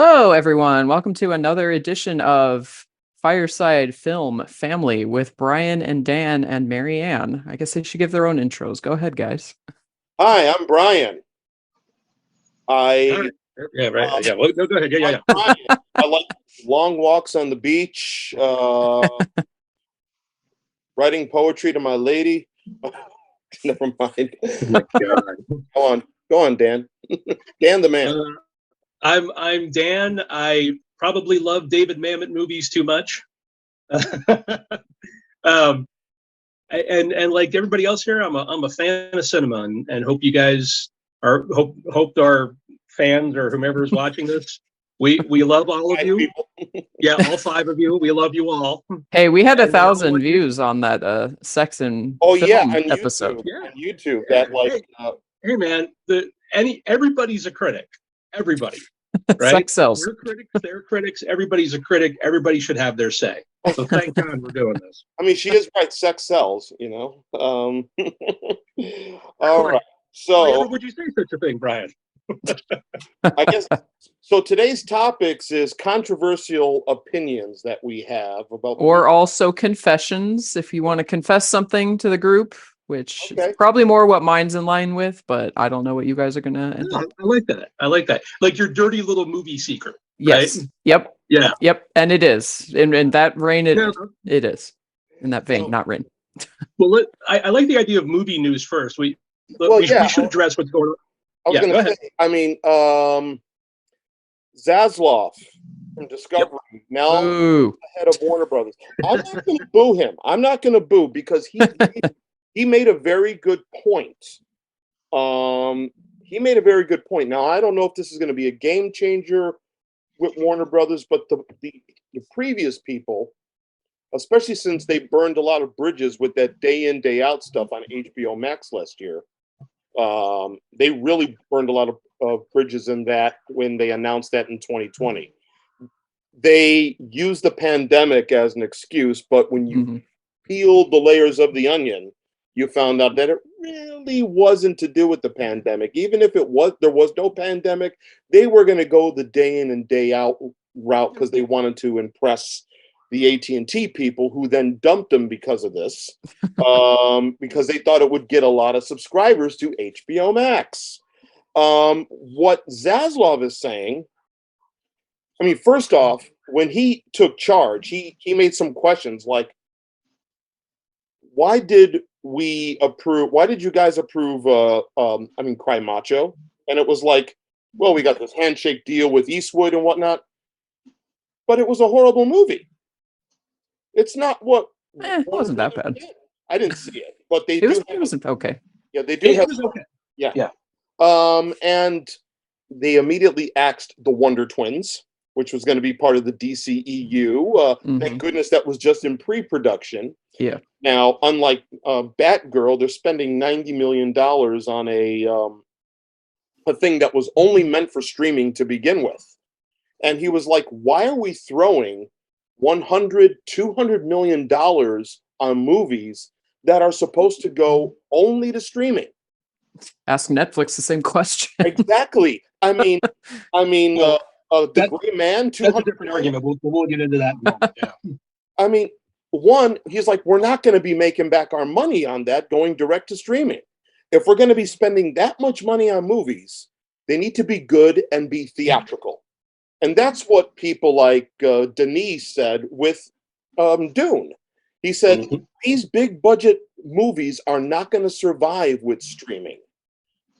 Hello, everyone. Welcome to another edition of Fireside Film Family with Brian and Dan and MaryAnn. I guess they should give their own intros. Go ahead, guys. Hi, I'm Brian. Yeah, right. Yeah, well, go ahead. Yeah. Brian. I like long walks on the beach, writing poetry to my lady. Never mind. Oh my God. Go on, Dan. Dan the man. I'm Dan. I probably love David Mamet movies too much. And like everybody else here, I'm a fan of cinema, and hope you guys hope our fans or whomever is watching this. We love all of you. Yeah, all five of you. We love you all. Hey, we had 1,000 views on that sex and film on episode. On YouTube. That hey man, everybody's a critic. Everybody. Right? Sex sells. We're critics, they're critics, everybody's a critic, everybody should have their say. So thank God we're doing this. I mean, she is right, sex sells, All right. So why would you say such a thing, Brian? I guess so. Today's topics is controversial opinions that we have about, or also confessions, if you want to confess something to the group, which Okay. is probably more what mine's in line with, but I don't know what you guys are gonna end up. I like that. Like your dirty little movie secret. Yes. Right? Yep. Yeah. Yep. And it is. In that vein, it is. In that vein, So- not rain. Well, I like the idea of movie news first. We should address what's going on. I was going go to ahead. say, I mean, Zaslav from Discovery, now Ooh. the head of Warner Brothers. I'm not going to boo him. I'm not going to boo because he made a very good point. He made a very good point. Now, I don't know if this is going to be a game changer with Warner Brothers, but the previous people, especially since they burned a lot of bridges with that day in, day out stuff on HBO Max last year, they really burned a lot of bridges in that when they announced that in 2020. They used the pandemic as an excuse, but when you peeled the layers of the onion, you found out that it really wasn't to do with the pandemic. Even if there was no pandemic, they were going to go the day in and day out route because they wanted to impress the AT&T people, who then dumped them because of this, because they thought it would get a lot of subscribers to HBO Max. What Zaslav is saying, I mean, first off, when he took charge, he made some questions like, why did you guys approve Cry Macho? And it was like, well, we got this handshake deal with Eastwood and whatnot, but it was a horrible movie. It's not what It wasn't that bad. I didn't see it, but It wasn't okay. Yeah, they do. It was okay. Yeah. And they immediately axed the Wonder Twins, which was going to be part of the DCEU. Thank goodness that was just in pre-production. Yeah. Now, unlike Batgirl, they're spending $90 million on a thing that was only meant for streaming to begin with. And he was like, why are we throwing $100-200 million on movies that are supposed to go only to streaming? Ask Netflix the same question. Exactly. I mean, the Gray Man. That's a different argument. We'll get into that. Yeah. I mean, he's like, we're not going to be making back our money on that going direct to streaming. If we're going to be spending that much money on movies, they need to be good and be theatrical. And that's what people like Denise said with Dune. He said, these big budget movies are not going to survive with streaming.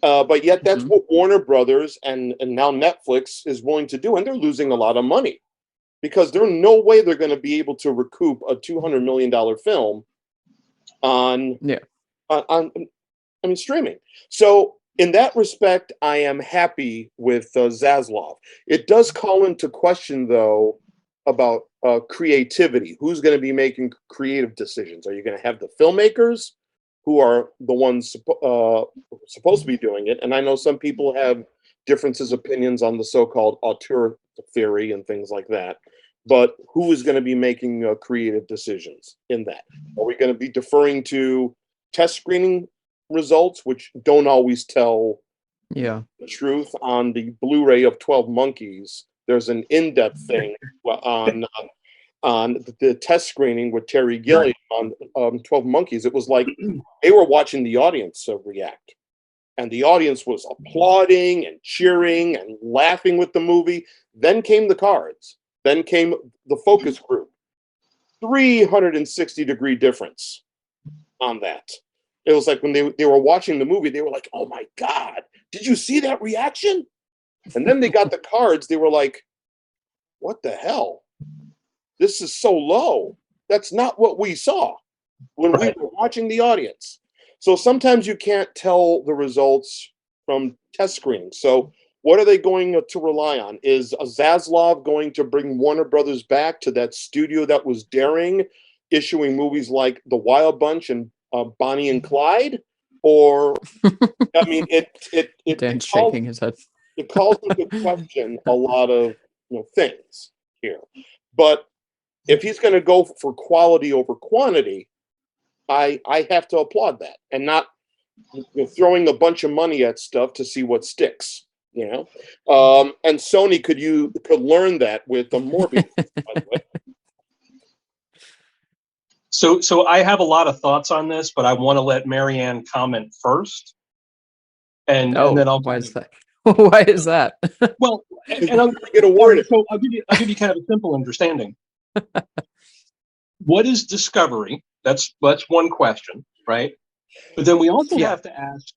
But yet that's what Warner Brothers and now Netflix is willing to do. And they're losing a lot of money because there's no way they're going to be able to recoup a $200 million film on streaming. So in that respect, I am happy with Zaslav. It does call into question, though, about creativity. Who's going to be making creative decisions? Are you going to have the filmmakers who are the ones supposed to be doing it? And I know some people have differences, opinions on the so-called auteur theory and things like that. But who is going to be making creative decisions in that? Are we going to be deferring to test screening results, which don't always tell the truth? On the Blu-ray of 12 Monkeys, there's an in-depth thing on the test screening with Terry Gilliam on 12 Monkeys. It was like they were watching the audience react. And the audience was applauding and cheering and laughing with the movie. Then came the cards. Then came the focus group. 360-degree difference on that. It was like when they were watching the movie, they were like, oh my God, did you see that reaction? And then they got the cards. They were like, what the hell? This is so low. That's not what we saw when we were watching the audience. So sometimes you can't tell the results from test screening. So what are they going to rely on? Is Zaslav going to bring Warner Brothers back to that studio that was daring, issuing movies like The Wild Bunch and Bonnie and Clyde? Or, I mean, Dan's shaking his head. It calls into question a lot of things here. But if he's going to go for quality over quantity, I have to applaud that, and not throwing a bunch of money at stuff to see what sticks. And Sony could learn that with the Morbius. By the way. So I have a lot of thoughts on this, but I want to let MaryAnn comment first, and then I'll. Why is that? Why is that? Well, and I'll get a word. So I'll give you kind of a simple understanding. What is discovery? That's one question, right? But then we also have to ask,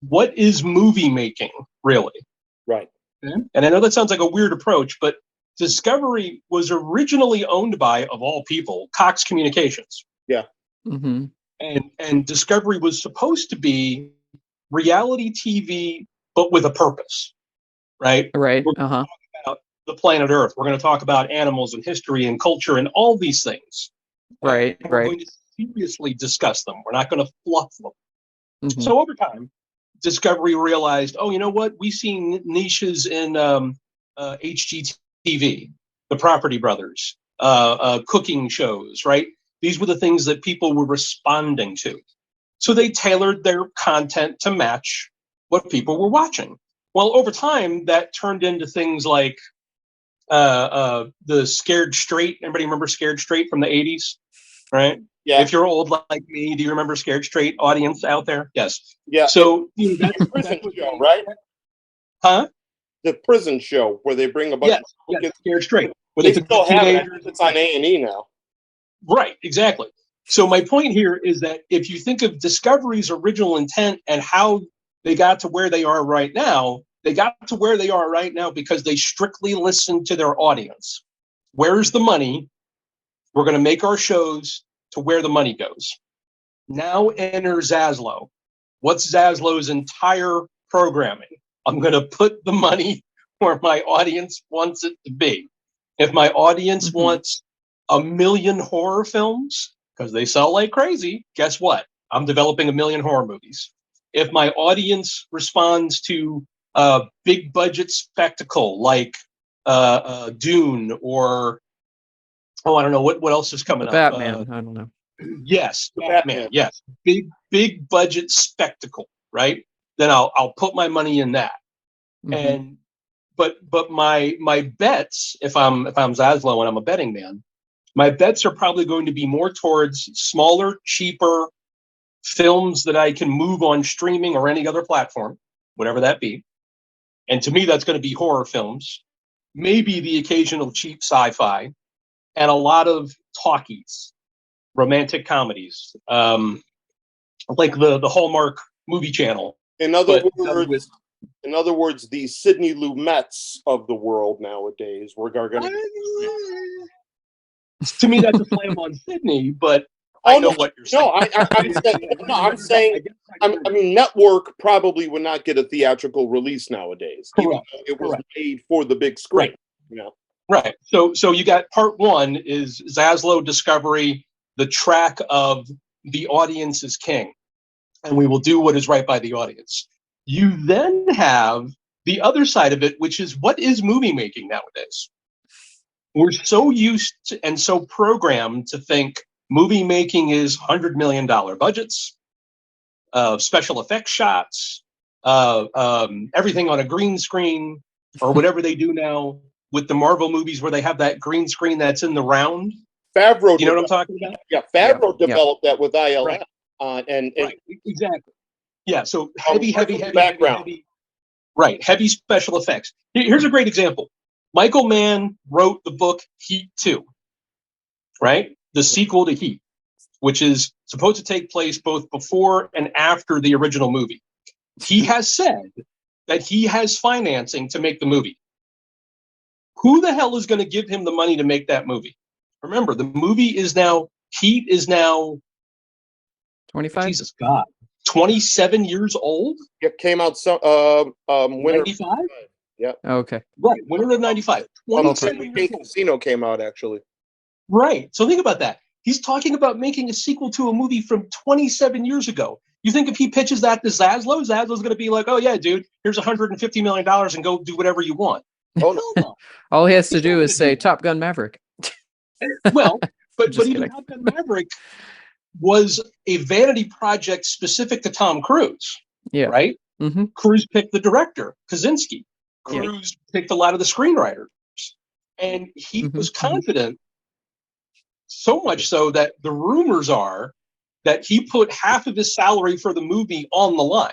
what is movie making really? Right. And I know that sounds like a weird approach, but Discovery was originally owned by, of all people, Cox Communications. Yeah. Mm-hmm. And Discovery was supposed to be reality TV, but with a purpose, right? Right. We're going to talk about the planet Earth. We're going to talk about animals and history and culture and all these things. Right. And we're going to seriously discuss them. We're not going to fluff them. Mm-hmm. So over time, Discovery realized, oh, you know what? We see niches in HGTV, the Property Brothers, cooking shows, right? These were the things that people were responding to. So they tailored their content to match what people were watching. Well, over time, that turned into things like the Scared Straight. Everybody remember Scared Straight from the 80s, right? Yeah. If you're old like me, do you remember Scared Straight, audience out there? Yes. Yeah. So that's the prison show, right? Huh? The prison show where they bring a bunch of kids. Scared Straight. They still have it. It's on A&E now. Right, exactly. So my point here is that if you think of Discovery's original intent and how they got to where they are right now, they got to where they are right now because they strictly listened to their audience. Where's the money? We're going to make our shows to where the money goes. Now enter Zaslow. What's Zaslow's entire programming? I'm going to put the money where my audience wants it to be. If my audience wants 1 million horror films, because they sell like crazy, guess what? I'm developing 1 million horror movies. If my audience responds to a big budget spectacle like Dune or, I don't know, what else is coming up? Batman, I don't know. Yes, Batman, yes. Big budget spectacle, right? Then I'll put my money in that. Mm-hmm. But my bets, if I'm Zaslow and I'm a betting man, my bets are probably going to be more towards smaller, cheaper films that I can move on streaming or any other platform, whatever that be. And to me, that's going to be horror films, maybe the occasional cheap sci-fi, and a lot of talkies, romantic comedies, like the Hallmark movie channel. In other words, the Sidney Lumets of the world nowadays were going to. To me, that's a slam on Sydney, but I know what you're saying. I mean, network probably would not get a theatrical release nowadays. Correct. It was made for the big screen. Right. Right. So you got part one is Zaslow Discovery, the track of the audience is king, and we will do what is right by the audience. You then have the other side of it, which is what is movie making nowadays? We're so used to and so programmed to think movie making is $100 million budgets, special effects shots, everything on a green screen or whatever they do now. with the Marvel movies where they have that green screen that's in the round. Favreau, You know what I'm talking about? Yeah, Favreau developed that with ILM. Right. And Right, exactly. Yeah, so heavy background. Heavy special effects. Here's a great example. Michael Mann wrote the book Heat 2, right? The sequel to Heat, which is supposed to take place both before and after the original movie. He has said that he has financing to make the movie. Who the hell is going to give him the money to make that movie? Remember, the movie is now, Heat is now 25? Jesus God. 27 years old? It came out winter 95? Yeah. Okay. Right, winter of 95. 27 years old. Casino came out, actually. Right. So think about that. He's talking about making a sequel to a movie from 27 years ago. You think if he pitches that to Zaslow, Zaslow's going to be like, oh, yeah, dude, here's $150 million and go do whatever you want. Oh, no. All he has to do is say Top Gun Maverick. Well, but Just even kidding. Top Gun Maverick was a vanity project specific to Tom Cruise. Yeah. Right? Mm-hmm. Cruise picked the director, Kaczynski. Cruise picked a lot of the screenwriters. And he was confident, so much so that the rumors are that he put half of his salary for the movie on the line.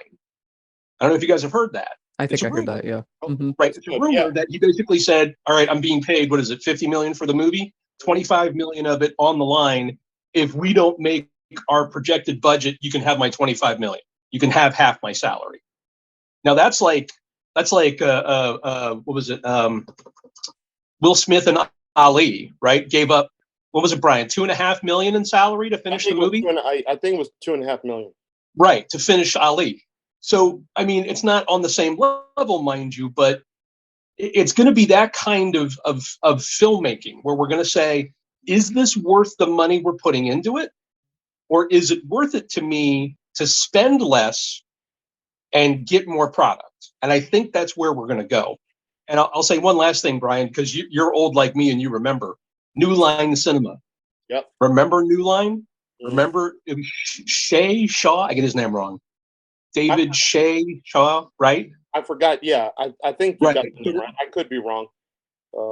I don't know if you guys have heard that. I think I heard that, yeah. Mm-hmm. Right. It's a rumor that he basically said, all right, I'm being paid, what is it, $50 million for the movie? $25 million of it on the line. If we don't make our projected budget, you can have my $25 million. You can have half my salary. Now that's like what was it? Will Smith and Ali, right? Gave up, what was it, Brian? $2.5 million in salary to finish the movie? I think it was $2.5 million. Right, to finish Ali. So, I mean, it's not on the same level, mind you, but it's going to be that kind of filmmaking where we're going to say, is this worth the money we're putting into it? Or is it worth it to me to spend less and get more product? And I think that's where we're going to go. And I'll say one last thing, Brian, because you're old like me and you remember New Line Cinema. Yep. Remember New Line? Mm-hmm. Remember it was Shaw? I get his name wrong. David Shaw, right? I forgot. Yeah, I think you got it wrong. I could be wrong.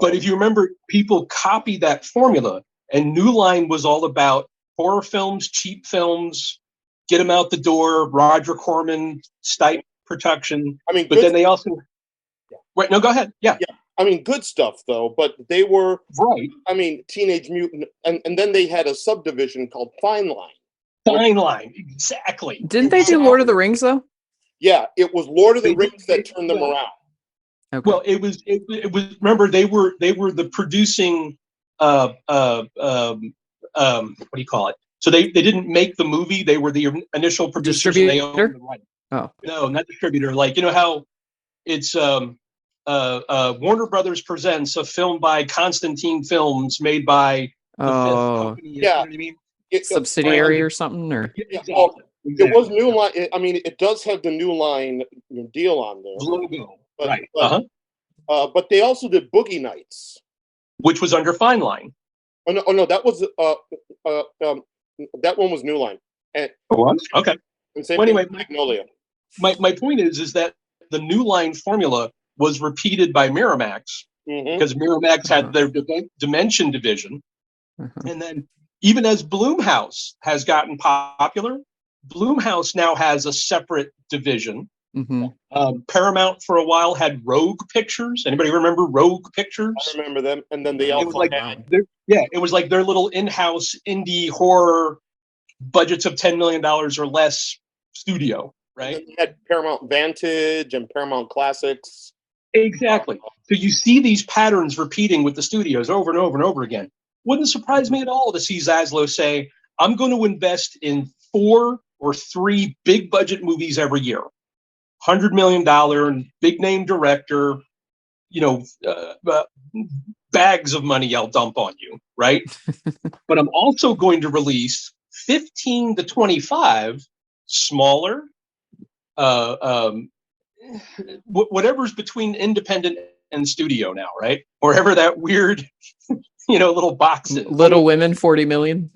But if you remember, people copied that formula, and New Line was all about horror films, cheap films, get them out the door, Roger Corman, Stipe production. I mean, but then they also... Wait, no, go ahead. Yeah. I mean, good stuff, though, but they were... Right. I mean, Teenage Mutant, and then they had a subdivision called Fine Line. Fine Line, exactly. Didn't they do Lord of the Rings, though? Yeah, it was Lord of the Rings that turned them around. Okay. Well, it was. Remember, they were the producing. What do you call it? So they didn't make the movie. They were the initial producers. Distributor? And they owned the right. Oh, no, not distributor. Like, you know how it's Warner Brothers presents a film by Constantine Films made by the fifth company. You know what I mean? Subsidiary or something, or exactly. It was New Line. I mean, it does have the New Line deal on there. Logo, but, right? But they also did Boogie Nights, which was under Fine Line. Oh no, that was that one was New Line. And, okay. And same well, anyway, Magnolia. My point is that the New Line formula was repeated by Miramax because Miramax had their Dimension division, and then even as Blumhouse has gotten popular, Blumhouse now has a separate division. Paramount for a while had Rogue Pictures. Anybody remember Rogue Pictures? I remember them. And then they also it was like their little in-house indie horror budgets of $10 million or less studio, right? And they had Paramount Vantage and Paramount Classics. Exactly. So you see these patterns repeating with the studios over and over and over again. Wouldn't surprise me at all to see Zaslow say, I'm going to invest in 4 or 3 big budget movies every year. $100 million, big name director, bags of money I'll dump on you, right? But I'm also going to release 15 to 25 smaller, whatever's between independent and studio now, right? Wherever that weird, little box is. Little Women, 40 million.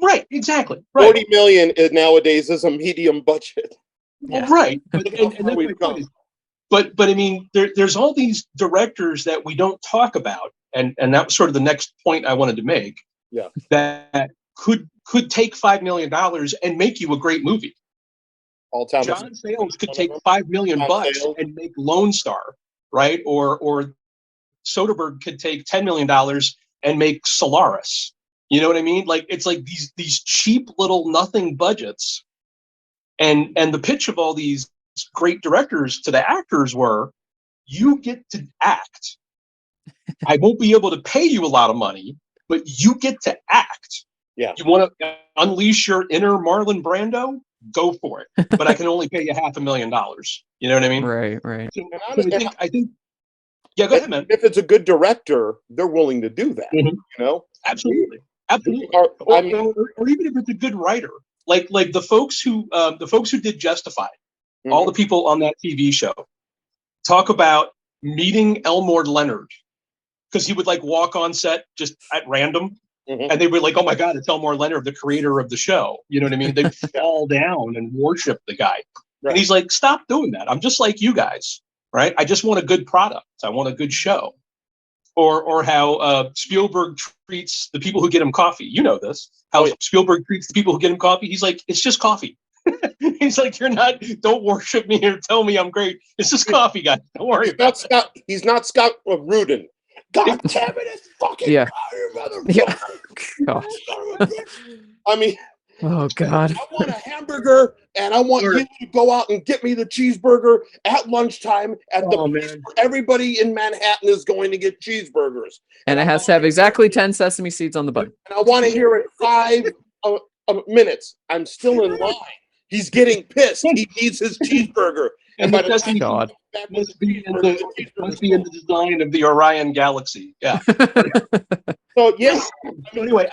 Right, exactly. Right. 40 million nowadays is a medium budget. Yeah. Well, right. And that's my point. but I mean, there's all these directors that we don't talk about, and that was sort of the next point I wanted to make. Yeah. That could take $5 million and make you a great movie. All time. John Sayles could take $5 million and make Lone Star, right? Or Soderbergh could take $10 million and make Solaris. You know what I mean? Like, it's like these cheap little nothing budgets. And the pitch of all these great directors to the actors were, you get to act. I won't be able to pay you a lot of money, but you get to act. Yeah. You want to unleash your inner Marlon Brando? Go for it. But I can only pay you $500,000. You know what I mean? Right. So I think, yeah, go ahead, man. If it's a good director, they're willing to do that. Mm-hmm. You know? Absolutely. Or even if it's a good writer, like the folks who did Justified, mm-hmm. all the people on that TV show, talk about meeting Elmore Leonard, because he would like walk on set just at random, mm-hmm. and they were like, "Oh my God, it's Elmore Leonard, the creator of the show." You know what I mean? They'd fall down and worship the guy, right. And he's like, "Stop doing that. I'm just like you guys, right? I just want a good product. I want a good show." Or how Spielberg treats the people who get him coffee. You know this. How Spielberg treats the people who get him coffee. He's like, it's just coffee. He's like, don't worship me or tell me I'm great. It's just coffee, guys. Don't worry about it. He's not Scott Rudin. God damn it, it's fucking God. I mean, oh God. I want a hamburger, and I want you to go out and get me the cheeseburger at lunchtime at the place where everybody in Manhattan is going to get cheeseburgers. And it has to have exactly 10 sesame seeds on the bun. And I want to hear it 5 minutes. I'm still in line. He's getting pissed. He needs his cheeseburger. And by the time God must be in the design of the Orion Galaxy. Yeah. So yeah. So anyway,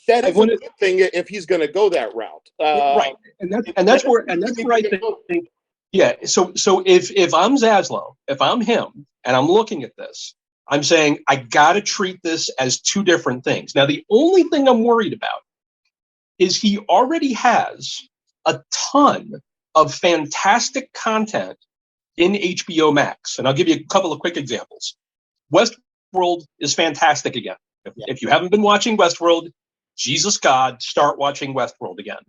that is a good thing if he's going to go that route, right? And that's where I think, yeah. So if I'm Zaslow, if I'm him, and I'm looking at this, I'm saying I got to treat this as two different things. Now, the only thing I'm worried about is he already has a ton of fantastic content in HBO Max, and I'll give you a couple of quick examples. Westworld is fantastic again. If you haven't been watching Westworld, Jesus God, start watching Westworld again.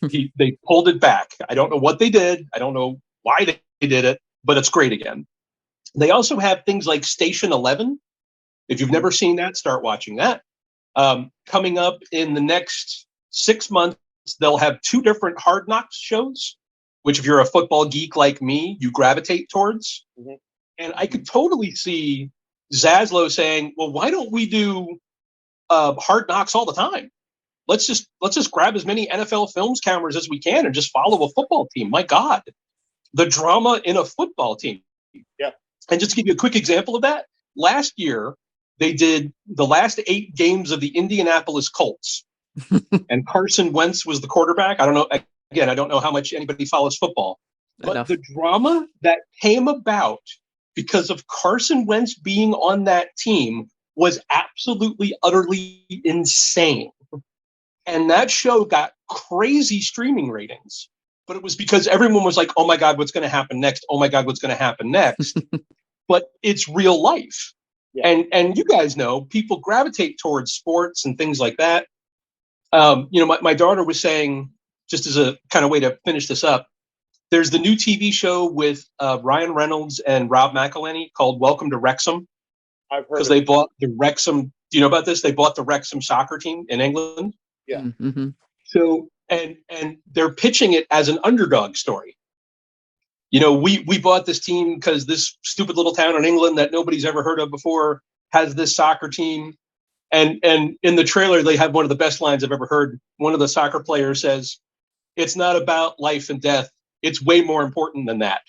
They pulled it back. I don't know what they did. I don't know why they did it, but it's great again. They also have things like Station 11. If you've never seen that, start watching that. Coming up in the next 6 months, they'll have 2 different Hard Knocks shows, which if you're a football geek like me, you gravitate towards. Mm-hmm. And I could totally see Zaslow saying, well, why don't we do Hard Knocks all the time? Let's just grab as many NFL Films cameras as we can and just follow a football team. My God, the drama in a football team. Yeah. And just to give you a quick example of that, last year they did the last 8 games of the Indianapolis Colts, and Carson Wentz was the quarterback. I don't know. Again, I don't know how much anybody follows football, but the drama that came about because of Carson Wentz being on that team was absolutely, utterly insane. And that show got crazy streaming ratings, but it was because everyone was like, oh my God, what's going to happen next? Oh my God, what's going to happen next? But it's real life. Yeah. And you guys know, people gravitate towards sports and things like that. My daughter was saying, just as a kind of way to finish this up, there's the new TV show with Ryan Reynolds and Rob McElhenney called Welcome to Wrexham. I've heard because they bought the Wrexham. Do you know about this? They bought the Wrexham soccer team in England. Yeah. Mm-hmm. So and they're pitching it as an underdog story. We bought this team because this stupid little town in England that nobody's ever heard of before has this soccer team. And in the trailer, they have one of the best lines I've ever heard. One of the soccer players says, "It's not about life and death. It's way more important than that."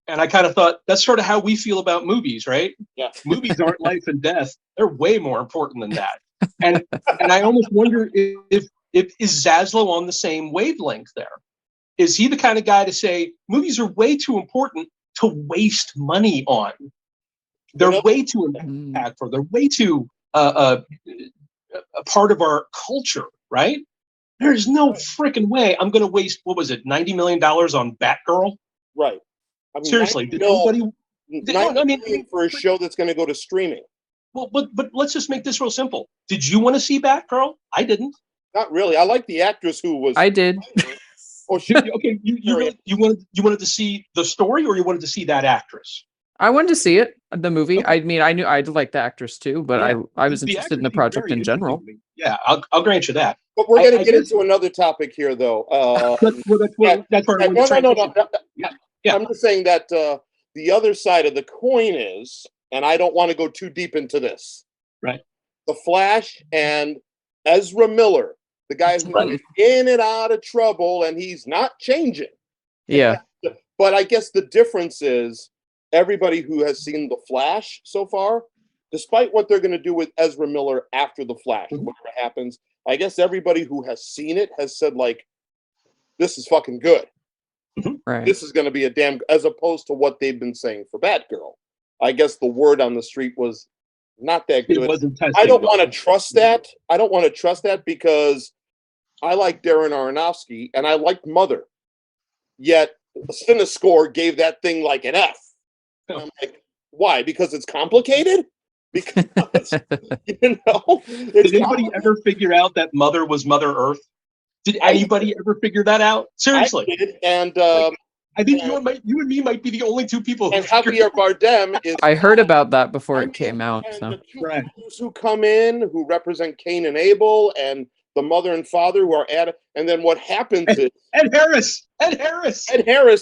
And I kind of thought that's sort of how we feel about movies, right? Yeah. Movies aren't life and death. They're way more important than that. And I almost wonder if is Zaslow on the same wavelength there? Is he the kind of guy to say movies are way too important to waste money on? They're way too impactful. They're way too a part of our culture, right? There's no freaking way I'm going to waste, what was it, $90 million on Batgirl? Right. I mean, Seriously, did anybody? I mean, for a show that's going to go to streaming. Well, but let's just make this real simple. Did you want to see Batgirl? I didn't. Not really. I like the actress who was. I did. Oh, she. Okay, you wanted to see the story, or you wanted to see that actress? I wanted to see it, the movie. Okay. I mean, I knew I'd like the actress too, but yeah, I was interested in the project in general. Yeah, I'll grant you that. But we're going to get into another topic here, though. That's part of no. Yeah. I'm just saying that the other side of the coin is, and I don't want to go too deep into this. Right. The Flash and Ezra Miller, the guy who's in and out of trouble, and he's not changing. Yeah. But I guess the difference is everybody who has seen The Flash so far, despite what they're going to do with Ezra Miller after The Flash, whatever happens, I guess everybody who has seen it has said, like, this is fucking good. Right. This is going to be a damn, as opposed to what they've been saying for Batgirl. I guess the word on the street was not that good. I don't want to trust that. I don't want to trust that because I like Darren Aronofsky and I like Mother. Yet CineScore gave that thing like an F. And I'm like, why? Because it's complicated? Because, did anybody ever figure out that Mother was Mother Earth? Did anybody ever figure that out? Seriously. I did, and I think you and me might be the only two people. And Javier Bardem is. I heard about that before it came out. And so the two who come in, who represent Cain and Abel, and the mother and father who are Adam. And then what happens is Ed Harris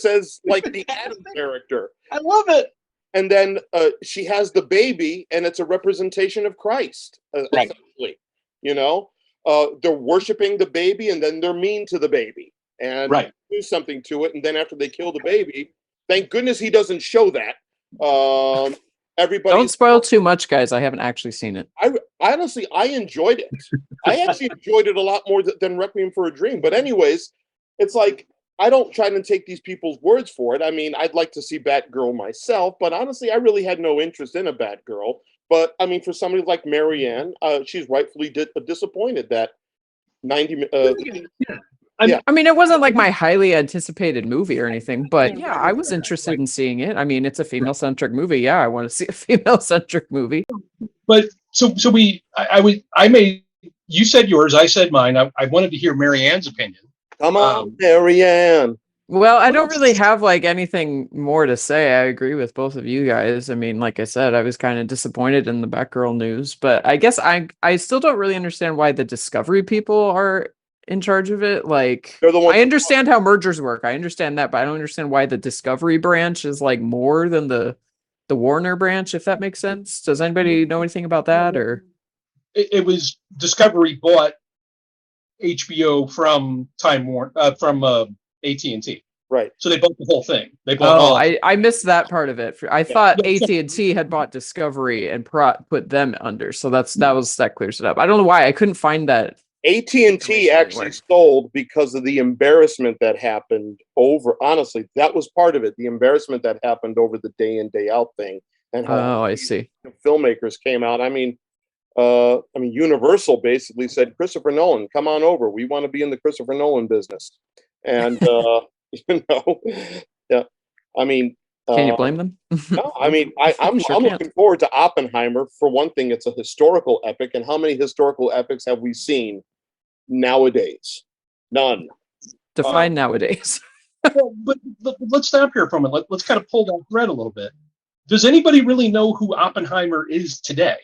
as like the Adam character. I love it. And then she has the baby, and it's a representation of Christ, essentially. You know, they're worshiping the baby, and then they're mean to the baby, and do something to it. And then after they kill the baby, thank goodness he doesn't show that. Everybody, don't spoil too much, guys. I haven't actually seen it. I honestly, I enjoyed it. I actually enjoyed it a lot more than Requiem for a Dream. But anyways, it's like, I don't try to take these people's words for it. I mean, I'd like to see Batgirl myself, but honestly, I really had no interest in a Batgirl. But I mean, for somebody like MaryAnn, she's rightfully disappointed that 90. I mean, it wasn't like my highly anticipated movie or anything, but yeah, I was interested in seeing it. I mean, it's a female-centric movie. Yeah, I want to see a female-centric movie. But you said yours, I said mine. I wanted to hear MaryAnn's opinion. Come on, MaryAnn. Well, I don't really have like anything more to say. I agree with both of you guys. I mean, like I said, I was kind of disappointed in the Batgirl news, but I guess I still don't really understand why the Discovery people are in charge of it. Like, I understand how mergers work. I understand that, but I don't understand why the Discovery branch is like more than the Warner branch, if that makes sense. Does anybody know anything about that? Or it was Discovery bought HBO from AT&T. Right. So they bought the whole thing. They bought I missed that part of it. I thought AT&T had bought Discovery and put them under. So that clears it up. I don't know why I couldn't find that. AT&T actually sold because of the embarrassment that happened honestly, that was part of it. The embarrassment that happened over the day in, day out thing. And how I see. Filmmakers came out. I mean, Universal basically said, Christopher Nolan, come on over. We want to be in the Christopher Nolan business. And, yeah, I mean, can you blame them? No, I mean, I'm looking forward to Oppenheimer. For one thing, it's a historical epic. And how many historical epics have we seen nowadays? None. Define nowadays. Well, but let's stop here for a minute. Let's kind of pull that thread a little bit. Does anybody really know who Oppenheimer is today?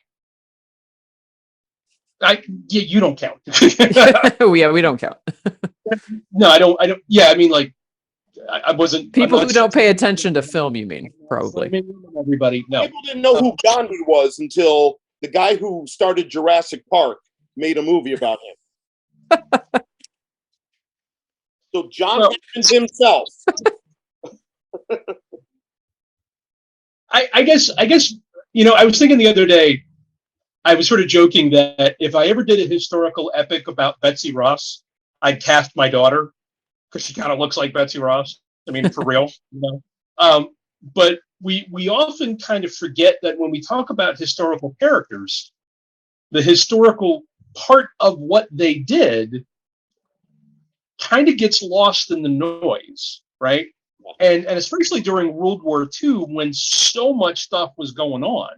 You don't count. Yeah, we don't count. No, I don't. Yeah, I mean, like, I wasn't. People who don't pay attention to film, you mean, probably. Everybody, no. People didn't know who Gandhi was until the guy who started Jurassic Park made a movie about him. So John Hammond himself. I guess, I was thinking the other day, I was sort of joking that if I ever did a historical epic about Betsy Ross, I'd cast my daughter because she kind of looks like Betsy Ross. I mean, for real, But we often kind of forget that when we talk about historical characters, the historical part of what they did kind of gets lost in the noise, right? And especially during World War II, when so much stuff was going on.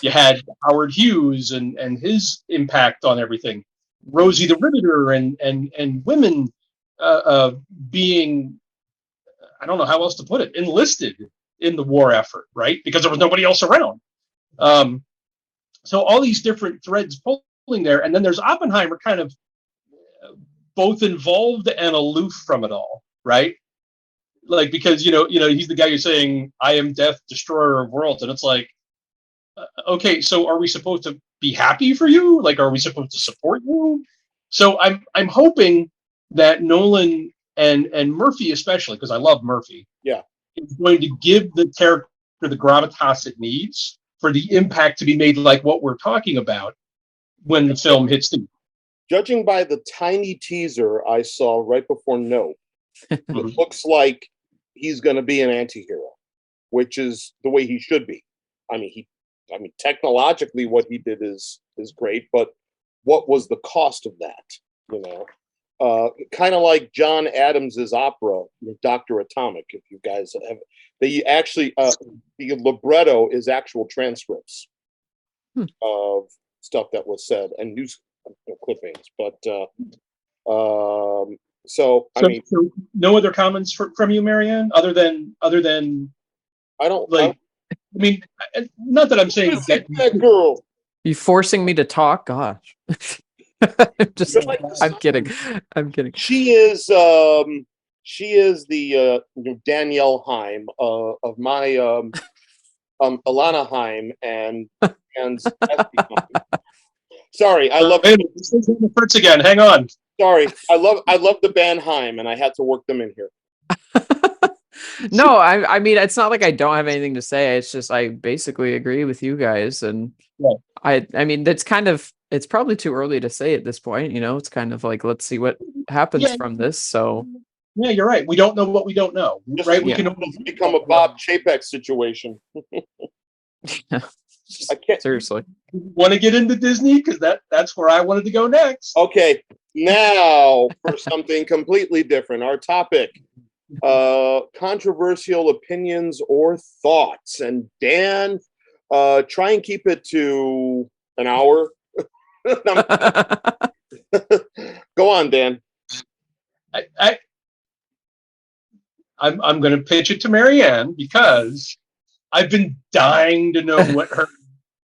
You had Howard Hughes and his impact on everything. Rosie the Riveter and women being, I don't know how else to put it, enlisted in the war effort, right? Because there was nobody else around. So all these different threads pulling there. And then there's Oppenheimer kind of both involved and aloof from it all, right? Like, because, he's the guy who's saying, I am death, destroyer of worlds. And it's like, okay, so are we supposed to be happy for you? Like, are we supposed to support you? So I'm hoping that Nolan and Murphy, especially, because I love Murphy, is going to give the character the gravitas it needs for the impact to be made like what we're talking about when the film hits the... Judging by the tiny teaser I saw right before Nope, it looks like he's going to be an anti-hero, which is the way he should be. I mean, technologically, what he did is great, but what was the cost of that? Kind of like John Adams's opera, Dr. Atomic. If you guys have, they actually the libretto is actual transcripts of stuff that was said and news clippings. But so no other comments from you, MaryAnn, other than I don't like. I mean, not that I'm saying that girl. You forcing me to talk? Gosh. I'm kidding. She is the Danielle Haim of my Alana Haim and sorry, I love the Fritz again. Hang on. Sorry, I love the band Haim, and I had to work them in here. No, I mean, it's not like I don't have anything to say. It's just I basically agree with you guys, and I mean, it's probably too early to say at this point. It's kind of like, let's see what happens from this. So yeah, you're right. We don't know what we don't know, right? We can become a Bob Chapek situation. I can't seriously want to get into Disney because that's where I wanted to go next. Okay, now for something completely different. Our topic. Controversial opinions or thoughts, and Dan, try and keep it to an hour. Go on, Dan. I'm going to pitch it to MaryAnn because I've been dying to know what her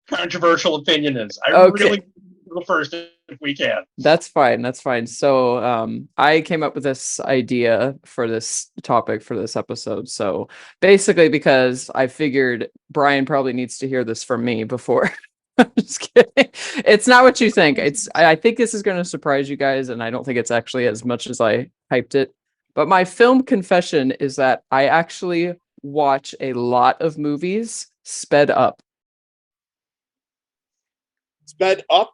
controversial opinion is. I really go first if we can. That's fine. So I came up with this idea for this topic for this episode. So basically, because I figured Brian probably needs to hear this from me before. I'm just kidding. It's not what you think. I think this is going to surprise you guys, and I don't think it's actually as much as I hyped it. But my film confession is that I actually watch a lot of movies sped up. Sped up?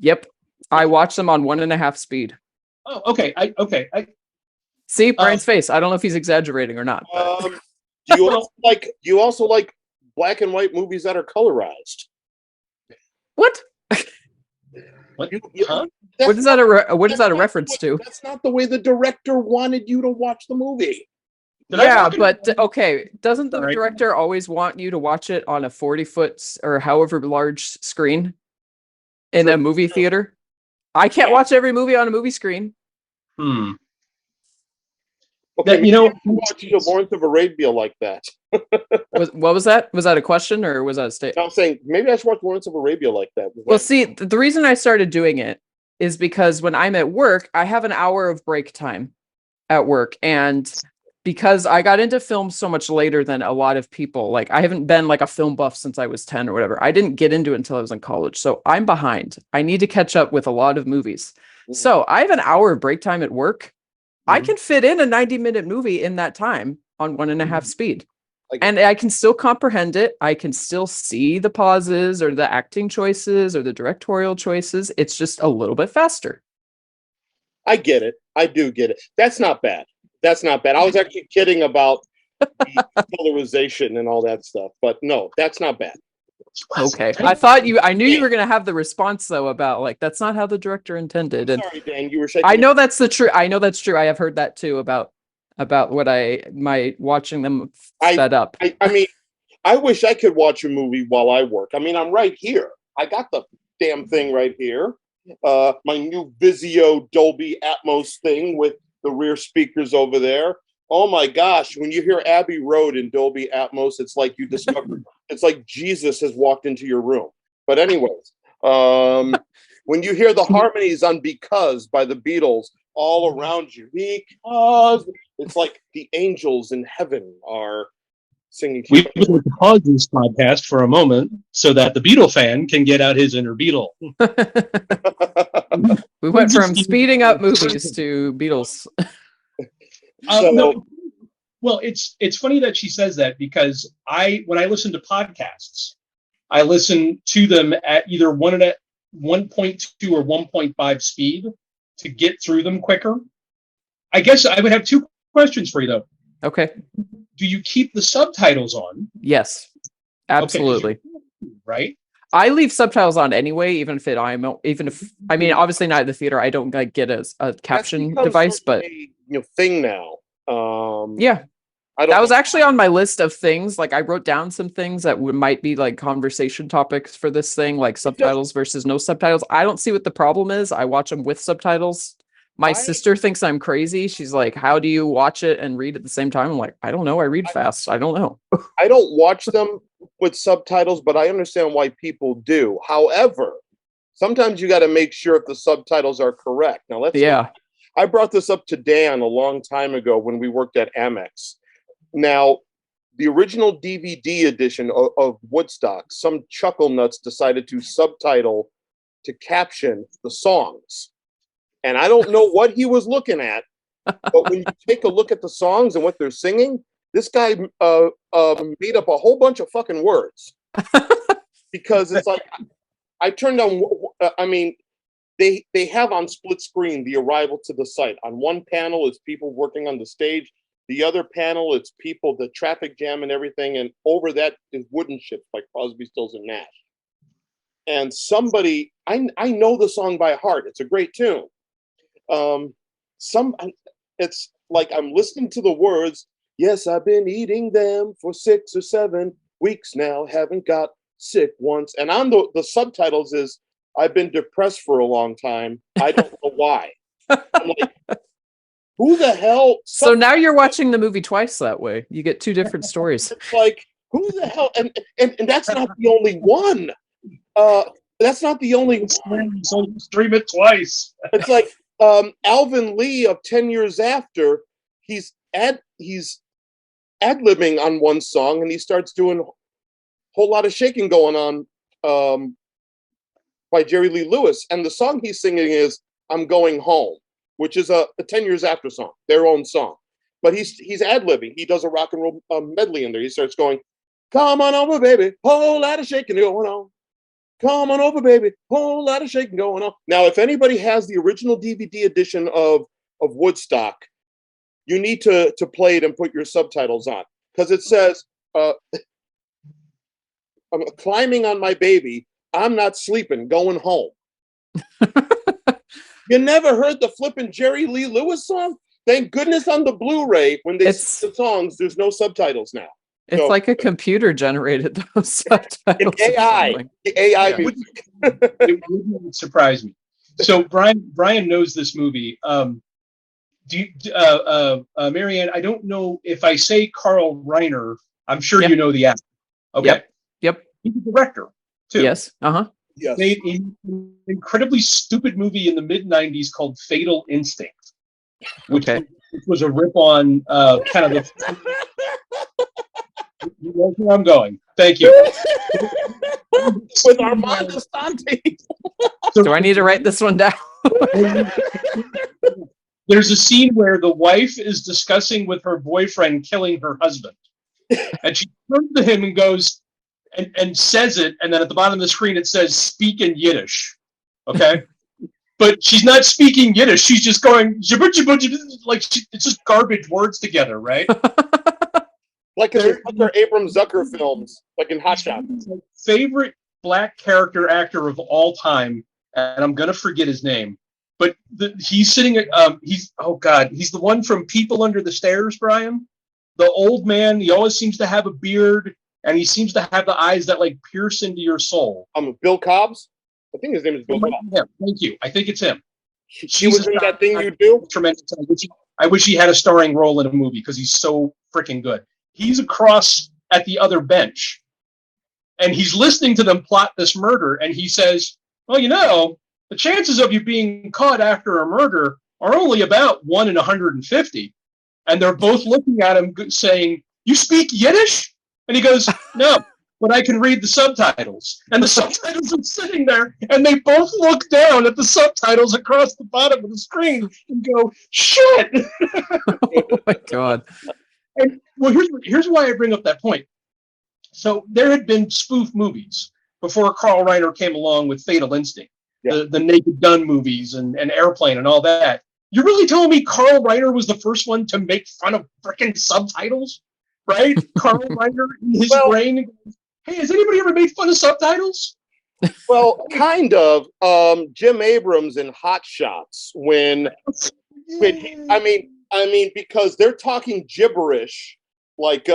Yep. I watch them on 1.5 speed. Oh, okay. I see Brian's face. I don't know if he's exaggerating or not. Do you also like black and white movies that are colorized? What? What? What is that a reference to? That's not the way the director wanted you to watch the movie. But okay, doesn't the director always want you to watch it on a 40-foot or however large screen in a movie theater? I can't watch every movie on a movie screen. Okay, watch Lawrence of Arabia like that. What was that? Was that a question or was that a statement? I'm saying maybe I should watch Lawrence of Arabia like that. Well, see, the reason I started doing it is because when I'm at work, I have an hour of break time at work, and because I got into film so much later than a lot of people, like I haven't been like a film buff since I was 10 or whatever. I didn't get into it until I was in college. So I'm behind. I need to catch up with a lot of movies. Mm-hmm. So I have an hour of break time at work. Mm-hmm. I can fit in a 90-minute movie in that time on 1.5 speed. And I can still comprehend it. I can still see the pauses or the acting choices or the directorial choices. It's just a little bit faster. I get it. I do get it. That's not bad. I was actually kidding about the colorization and all that stuff, but no, that's not bad. Okay. I knew you were going to have the response though about like, that's not how the director intended. And sorry, Dan, you were saying. I know that's true. I have heard that too about about what my watching them I- sped up. I mean, I wish I could watch a movie while I work. I mean, I'm right here. I got the damn thing right here. My new Vizio Dolby Atmos thing with the rear speakers over there. Oh my gosh, when you hear Abbey Road in Dolby Atmos, it's like you discovered, it's like Jesus has walked into your room. But anyways, when you hear the harmonies on Because by the Beatles all around you, because it's like the angels in heaven are singing. We would pause this podcast for a moment so that the Beatle fan can get out his inner Beatle. We went from speeding up movies to Beatles. No, well, it's funny that she says that, because when I listen to podcasts, I listen to them at either 1.2 or 1.5 speed to get through them quicker. I guess I would have two questions for you though. Okay. Do you keep the subtitles on? Yes, absolutely. Okay, right. I leave subtitles on anyway, even if I mean, obviously not at the theater. I don't like get a caption device, but thing now. Yeah, that was actually on my list of things. Like, I wrote down some things that might be like conversation topics for this thing, like subtitles versus no subtitles. I don't see what the problem is. I watch them with subtitles. My sister thinks I'm crazy. She's like, how do you watch it and read at the same time? I'm like, I don't know. I read fast. I don't know. I don't watch them with subtitles, but I understand why people do. However, sometimes you got to make sure if the subtitles are correct. Now, I brought this up to Dan a long time ago when we worked at Amex. Now, the original DVD edition of Woodstock, some chuckle nuts decided to subtitle to caption the songs. And I don't know what he was looking at, but when you take a look at the songs and what they're singing, this guy made up a whole bunch of fucking words. Because it's like, I turned on, I mean, they have on split screen the arrival to the site. On one panel, it's people working on the stage. The other panel, it's people, the traffic jam and everything. And over that is wooden ships like Crosby, Stills, and Nash. And somebody, I know the song by heart. It's a great tune. It's like I'm listening to the words. Yes, I've been eating them for 6 or 7 weeks now. Haven't got sick once. And on the subtitles is, I've been depressed for a long time. I don't know why. I'm like, who the hell? So now you're watching the movie twice that way. You get two different stories. It's like, who the hell? And that's not the only one. That's not the only one. So stream it twice. It's like Alvin Lee of 10 Years After. He's ad-libbing on one song, and he starts doing a whole lot of shaking going on by Jerry Lee Lewis. And the song he's singing is I'm Going Home, which is a 10 Years After song, their own song. But he's ad-libbing. He does a rock and roll medley in there. He starts going, come on over, baby, whole lot of shaking going on. Come on over, baby, whole lot of shaking going on. Now, if anybody has the original DVD edition of Woodstock, you need to play it and put your subtitles on. Because it says, I'm climbing on my baby, I'm not sleeping, going home. You never heard the flippin' Jerry Lee Lewis song? Thank goodness on the Blu-ray, when they sing the songs, there's no subtitles now. It's like a computer generated those subtitles. The AI music. It wouldn't surprise me. So Brian knows this movie. MaryAnn, I don't know if I say Carl Reiner, I'm sure you know the actor. Okay. Yep. He's a director too. Yes. Yes. Made an incredibly stupid movie in the mid-90s called Fatal Instinct, which was a rip on kind of the. You know where I'm going. Thank you. With Armando Santi. Do I need to write this one down? There's a scene where the wife is discussing with her boyfriend killing her husband. And she turns to him and goes and says it. And then at the bottom of the screen, it says, speak in Yiddish. Okay. But she's not speaking Yiddish. She's just going, like, it's just garbage words together, right? Like in the Abrams Zucker films, like in Hot Shot. Favorite black character actor of all time, and I'm gonna forget his name, But he's sitting at he's the one from People Under the Stairs, Brian. The old man. He always seems to have a beard, and he seems to have the eyes that like pierce into your soul. Bill Cobbs. I think his name is Bill Cobbs. Thank you. I think it's him. He was in That Thing You Do. Tremendous. I wish he had a starring role in a movie because he's so freaking good. He's across at the other bench, and he's listening to them plot this murder, and he says, well, the chances of you being caught after a murder are only about 1 in 150. And they're both looking at him saying, you speak Yiddish? And he goes, no, but I can read the subtitles. And the subtitles are sitting there, and they both look down at the subtitles across the bottom of the screen and go, shit! Oh my God. And well, here's why I bring up that point. So there had been spoof movies before Carl Reiner came along with Fatal Instinct, the Naked Gun movies and Airplane and all that. You're really telling me Carl Reiner was the first one to make fun of freaking subtitles, right? Carl Reiner in his brain goes, hey, has anybody ever made fun of subtitles? Well, kind of. Jim Abrams in Hot Shots when because they're talking gibberish, like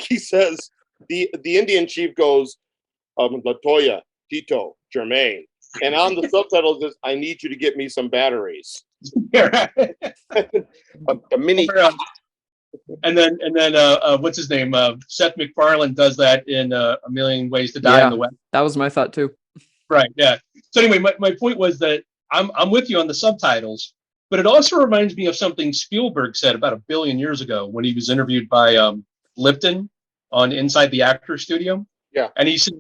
he says, the Indian chief goes, Latoya, Tito, Jermaine, and on the subtitles is, I need you to get me some batteries. a mini. And then what's his name? Seth MacFarlane does that in A Million Ways to Die in the West. That was my thought too. Right. Yeah. So anyway, my point was that I'm with you on the subtitles, but it also reminds me of something Spielberg said about 1 billion years ago when he was interviewed by Lipton on Inside the Actors Studio. Yeah. And he said,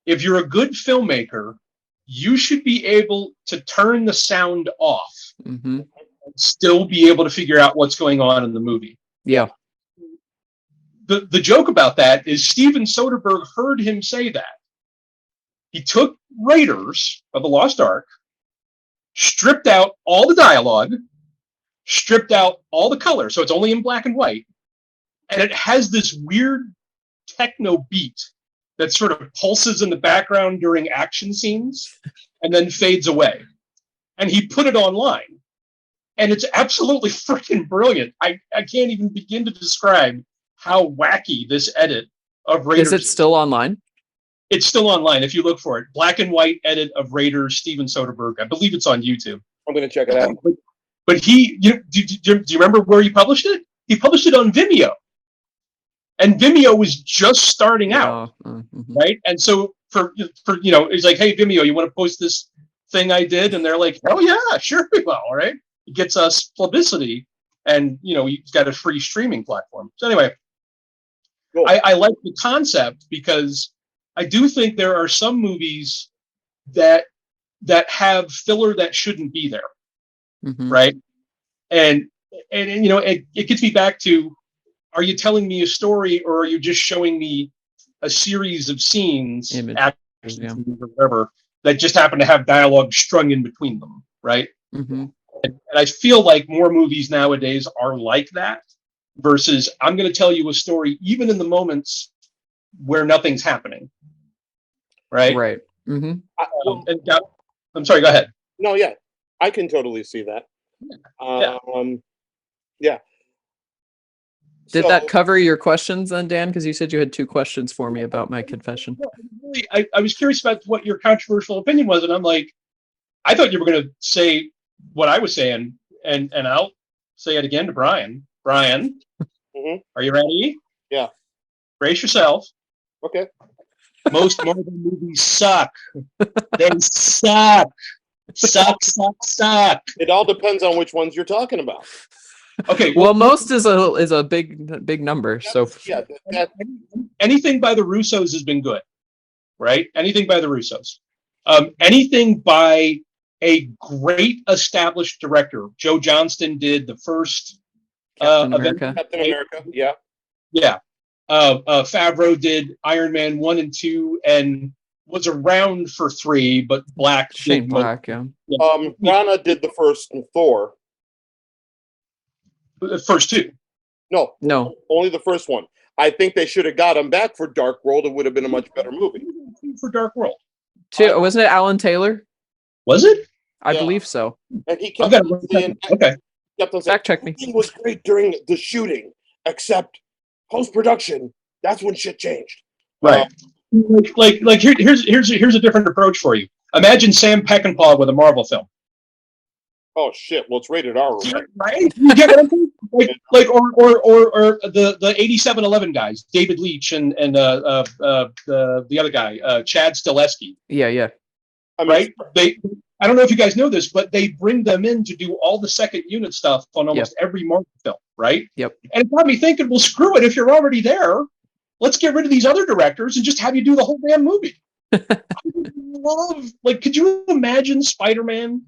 if you're a good filmmaker, you should be able to turn the sound off and still be able to figure out what's going on in the movie. Yeah. The joke about that is Steven Soderbergh heard him say that. He took Raiders of the Lost Ark, stripped out all the dialogue, stripped out all the color, so it's only in black and white, and it has this weird techno beat that sort of pulses in the background during action scenes and then fades away. And he put it online. And it's absolutely freaking brilliant. I can't even begin to describe how wacky this edit of Raiders is. It still online? It's still online if you look for it. Black and white edit of Raiders, Steven Soderbergh. I believe it's on YouTube. I'm going to check it out. But do you remember where he published it? He published it on Vimeo. And Vimeo was just starting out, right? And so for it's like, hey, Vimeo, you want to post this thing I did? And they're like, oh yeah, sure we will, all right? It gets us publicity, and he's got a free streaming platform. So anyway, cool. I like the concept because I do think there are some movies that have filler that shouldn't be there, right? And it gets me back to, are you telling me a story, or are you just showing me a series of scenes, actions, or whatever, that just happen to have dialogue strung in between them, right? And I feel like more movies nowadays are like that, versus I'm going to tell you a story even in the moments where nothing's happening, right? Right. I'm sorry, go ahead. No, yeah, I can totally see that. Yeah. Did that cover your questions then, Dan? Because you said you had 2 questions for me about my confession. I was curious about what your controversial opinion was, and I'm like, I thought you were going to say what I was saying, and I'll say it again to Brian. Brian, are you ready? Yeah. Brace yourself. Okay. Most Marvel movies suck. They suck. Suck. It all depends on which ones you're talking about. Okay. Well, most is a big number. So yeah, anything by the Russos has been good, right? Anything by the Russos. Anything by a great established director. Joe Johnston did the first Captain America. Captain America. Yeah. Yeah. Favreau did Iron Man 1 and 2 and was around for 3, but Shane Black, yeah. Rana did the first Thor. The first 2. No, only the first one. I think they should have got him back for Dark World. It would have been a much better movie. For Dark World. Wasn't it Alan Taylor? Was it? I Yeah. believe so. And he I've kept got on to saying, okay. kept on saying, Fact check me. everything was great during the shooting, except post-production. That's when shit changed. Right. Here's a different approach for you. Imagine Sam Peckinpah with a Marvel film. Oh shit! Well, it's rated R, Right? You get what I'm saying? Or the 8711 guys, David Leitch and the other guy, Chad Stileski. Yeah. I mean, Right? I don't know if you guys know this, but they bring them in to do all the second unit stuff on almost every Marvel film, right? Yep. And it got me thinking, well, screw it. If you're already there, let's get rid of these other directors and just have you do the whole damn movie. Could you imagine Spider-Man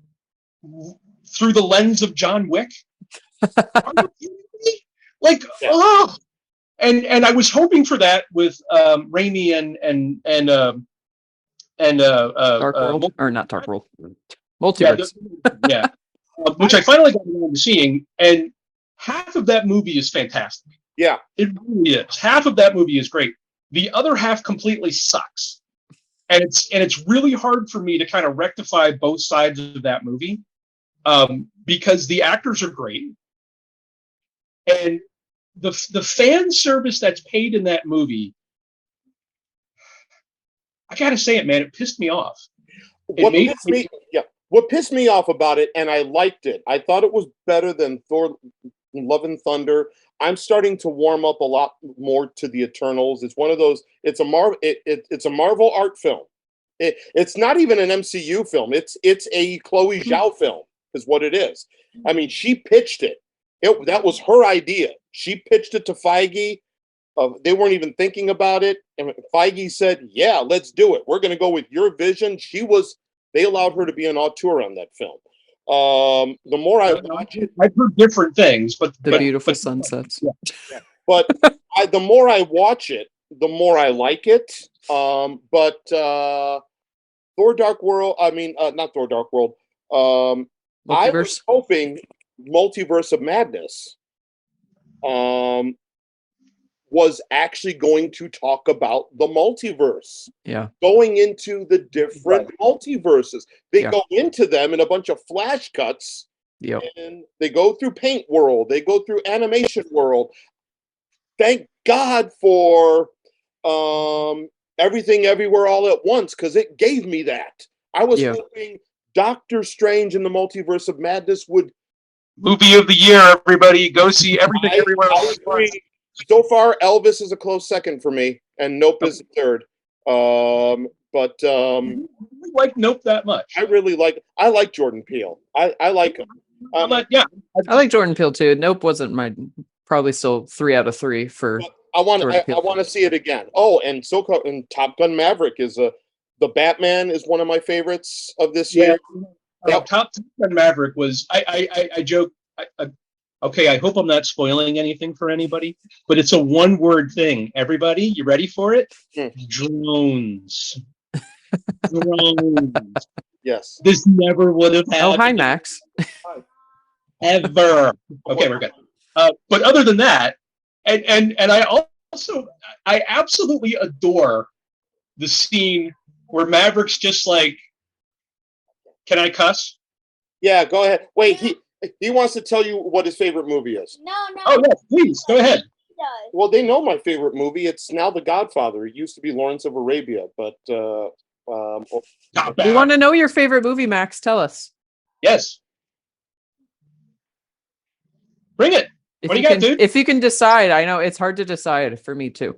through the lens of John Wick? Are you kidding me? And I was hoping for that with Raimi and Dark World, or not Dark World, Multiverse. Yeah, which I finally got around to seeing, and half of that movie is fantastic. Yeah, it really is. Half of that movie is great. The other half completely sucks, and it's really hard for me to kind of rectify both sides of that movie, because the actors are great, and the fan service that's paid in that movie, I gotta say it, man, it pissed me off. What pissed me off about it, and I liked it. I thought it was better than Thor: Love and Thunder. I'm starting to warm up a lot more to the Eternals. It's one of those. It's a Marvel art film. It's not even an MCU film. It's a Chloe Zhao film, is what it is. I mean, she pitched it. That was her idea. She pitched it to Feige. They weren't even thinking about it, and Feige said, "Yeah, let's do it. We're going to go with your vision." They allowed her to be an auteur on that film. The more I watch it, I've heard different things, but Beautiful sunsets. Yeah. But the more I watch it, the more I like it. But Thor: Dark World. I mean, not Thor: Dark World. I was hoping Multiverse of Madness was actually going to talk about the multiverse. Yeah. Going into the different multiverses. They go into them in a bunch of flash cuts. Yep. And they go through Paint World. They go through Animation World. Thank God for Everything Everywhere All at Once, because it gave me that. I was hoping Doctor Strange in the Multiverse of Madness would... Movie of the year, everybody. Go see Everything Everywhere All at Once. So far, Elvis is a close second for me, and Nope is third. I like Nope that much. I like Jordan Peele. I like him. I like Jordan Peele too. Nope wasn't probably still 3 out of 3 for. I want to see it again. Oh, and Top Gun Maverick is the Batman is one of my favorites of this year. Top Gun Maverick was I joke. Okay, I hope I'm not spoiling anything for anybody, but it's a one-word thing. Everybody, you ready for it? Drones. Drones. Yes. This never would have happened. Oh, hi, Max. Ever. Okay, we're good. But other than that, and I absolutely adore the scene where Maverick's just like, can I cuss? Yeah, go ahead. Wait, he wants to tell you what his favorite movie is. No. Oh, yes, please, go ahead. Well, they know my favorite movie. It's now The Godfather. It used to be Lawrence of Arabia, but... we want to know your favorite movie, Max. Tell us. Yes. Bring it. What do you got, dude? If you can decide. I know it's hard to decide for me, too.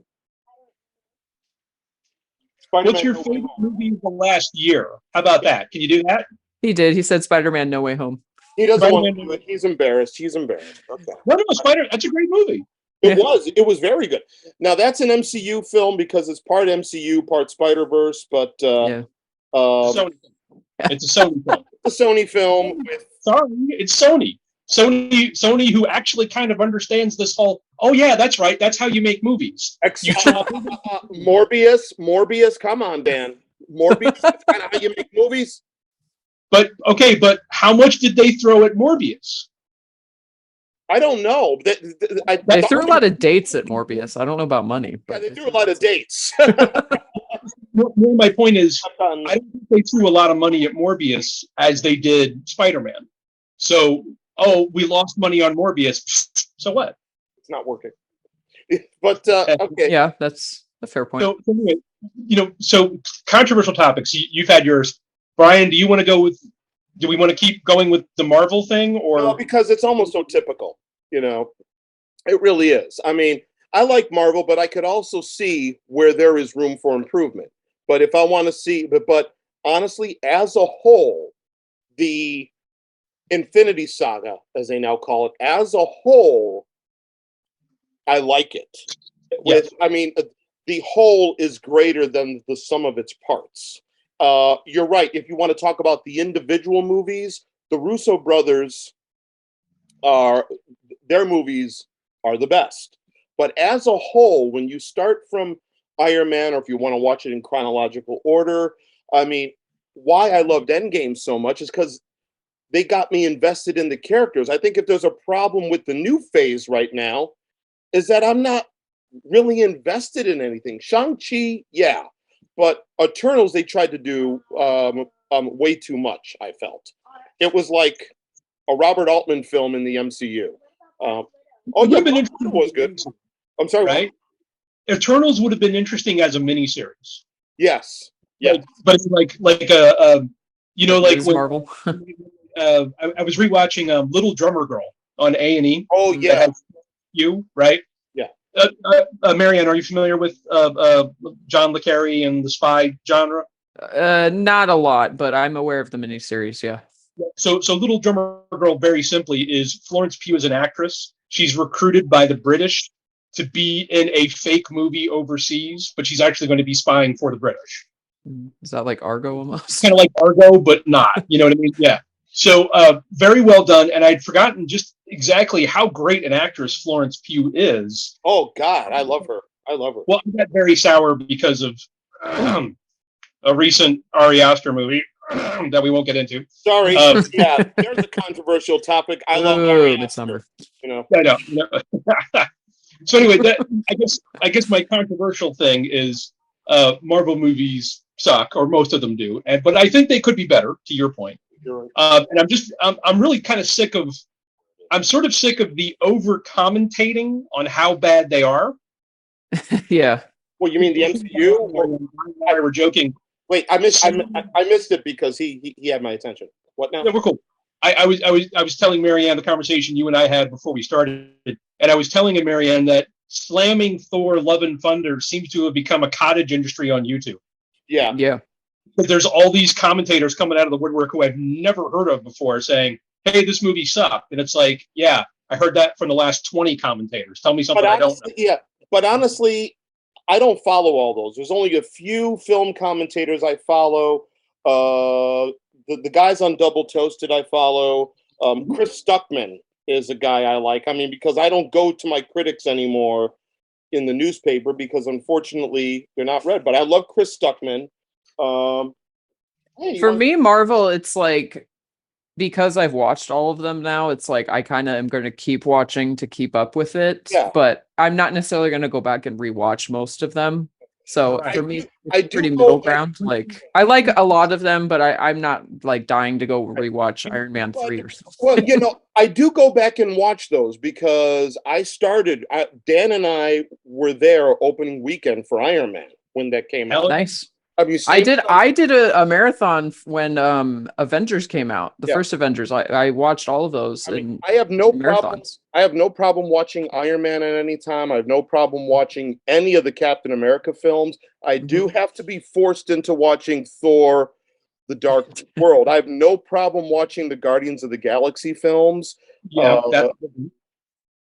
What's your favorite movie of the last year? How about that? Can you do that? He did. He said Spider-Man No Way Home. He doesn't want to do it. He's embarrassed. Okay. No, Spider. That's a great movie. It was very good. Now that's an MCU film because it's part MCU, part Spider-Verse, but it's a Sony film. It's a Sony film. It's Sony. Sony, who actually kind of understands this whole. Oh yeah, that's right. That's how you make movies. Morbius. Come on, Dan. Morbius. That's kind of how you make movies. But how much did they throw at Morbius? I don't know. They threw a lot of dates at Morbius. I don't know about money. But they threw a lot of dates. my point is, Not I don't think they threw a lot of money at Morbius as they did Spider-Man. So, we lost money on Morbius. So what? it's not working. But okay. Yeah, that's a fair point. So anyway, so controversial topics. You've had yours, Brian. Do you want to go with? Do we want to keep going with the Marvel thing, or No, because it's almost so typical. It really is. I mean, I like Marvel, but I could also see where there is room for improvement. But if I want to see, but honestly, as a whole, the Infinity Saga, as they now call it, as a whole, I like it. Yes. I mean, the whole is greater than the sum of its parts. You're right. If you want to talk about the individual movies, the Russo brothers their movies are the best. But as a whole, when you start from Iron Man, or if you want to watch it in chronological order, I mean, why I loved Endgame so much is because they got me invested in the characters. I think if there's a problem with the new phase right now, is that I'm not really invested in anything. Shang-Chi, yeah. But Eternals, they tried to do way too much, I felt. It was like a Robert Altman film in the MCU. It was good. I'm sorry, right? What? Eternals would have been interesting as a miniseries. Yes. Yeah. But like like when Marvel. I was rewatching Little Drummer Girl on A&E. Oh yeah. You right? Yeah. MaryAnn, are you familiar with John le Carre and the spy genre? Not a lot, but I'm aware of the miniseries. Yeah. So Little Drummer Girl, very simply, is Florence Pugh as an actress. She's recruited by the British to be in a fake movie overseas, but she's actually going to be spying for the British. Is that like Argo almost? Kind of like Argo, but not. You know what I mean? Yeah. So very well done. And I'd forgotten just exactly how great an actress Florence Pugh is. Oh, God. I love her. Well, I got very sour because of a recent Ari Aster movie that we won't get into. Sorry. Yeah, there's a controversial topic. I love Ari Aster. I know. So anyway, I guess my controversial thing is Marvel movies suck, or most of them do, but I think they could be better. To your point, and I'm really kind of sick of. I'm sort of sick of the over commentating on how bad they are. Yeah. Well, you mean the MCU? I were joking. Wait, I missed it because he had my attention. What now? Yeah, we're cool. I was telling MaryAnn the conversation you and I had before we started, and I was telling MaryAnn that slamming Thor: Love and Thunder seems to have become a cottage industry on YouTube. Yeah. Yeah. But there's all these commentators coming out of the woodwork who I've never heard of before saying, "Hey, this movie sucked," and it's like, yeah, I heard that from the last 20 commentators. Tell me something I don't know. Yeah, but honestly, I don't follow all those. There's only a few film commentators I follow. The guys on Double Toasted I follow. Chris Stuckman is a guy I like. I mean, because I don't go to my critics anymore in the newspaper because unfortunately they're not read. But I love Chris Stuckman. For me, Marvel, it's like, because I've watched all of them now, it's like I kind of am going to keep watching to keep up with it. Yeah. But I'm not necessarily going to go back and rewatch most of them. So for me, I it's pretty middle ground. Like, I like a lot of them, but I'm not like dying to go rewatch Iron Man 3 or something. Well, I do go back and watch those because Dan and I were there opening weekend for Iron Man when that came out. Nice. Have you seen I did a marathon when Avengers came out. The first Avengers. I watched all of those. I have no problem. I have no problem watching Iron Man at any time. I have no problem watching any of the Captain America films. I do have to be forced into watching Thor: The Dark World. I have no problem watching the Guardians of the Galaxy films. Yeah,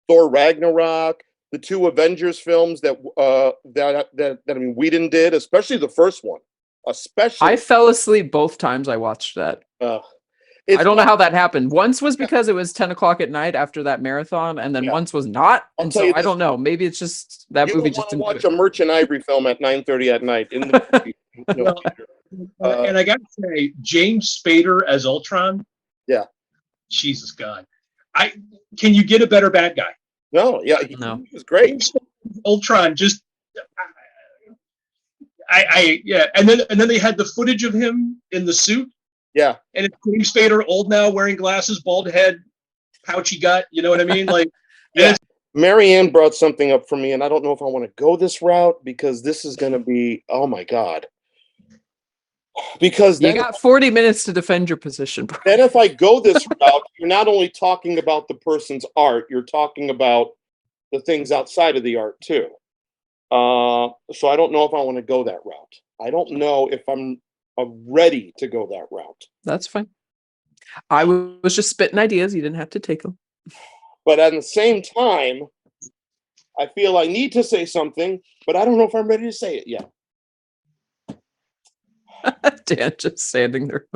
Thor: Ragnarok. The two Avengers films that I mean Whedon did, especially the first one. I fell asleep both times I watched that. I don't know how that happened. Once was because it was 10 o'clock at night after that marathon, and then once was not. And so I don't know. Maybe it's just that movie just didn't watch a Merchant Ivory film at 9:30 at night in the movie. And I got to say, James Spader as Ultron. Yeah. Jesus God. Can you get a better bad guy? No, yeah, he was great. Ultron just, yeah, and then they had the footage of him in the suit, Yeah. and it's James Spader, old now, wearing glasses, bald head, pouchy gut. You know what I mean? Like, Yeah. MaryAnn brought something up for me, and I don't know if I want to go this route because this is going to be, oh my God. Because you got 40 minutes to defend your position, bro. then if I go this route, you're not only talking about the person's art, you're talking about the things outside of the art too. So I don't know if I want to go that route. I don't know if I'm ready to go that route. That's fine. I was just spitting ideas. You didn't have to take them. But at the same time, I feel I need to say something, but I don't know if I'm ready to say it yet. Dan just standing there.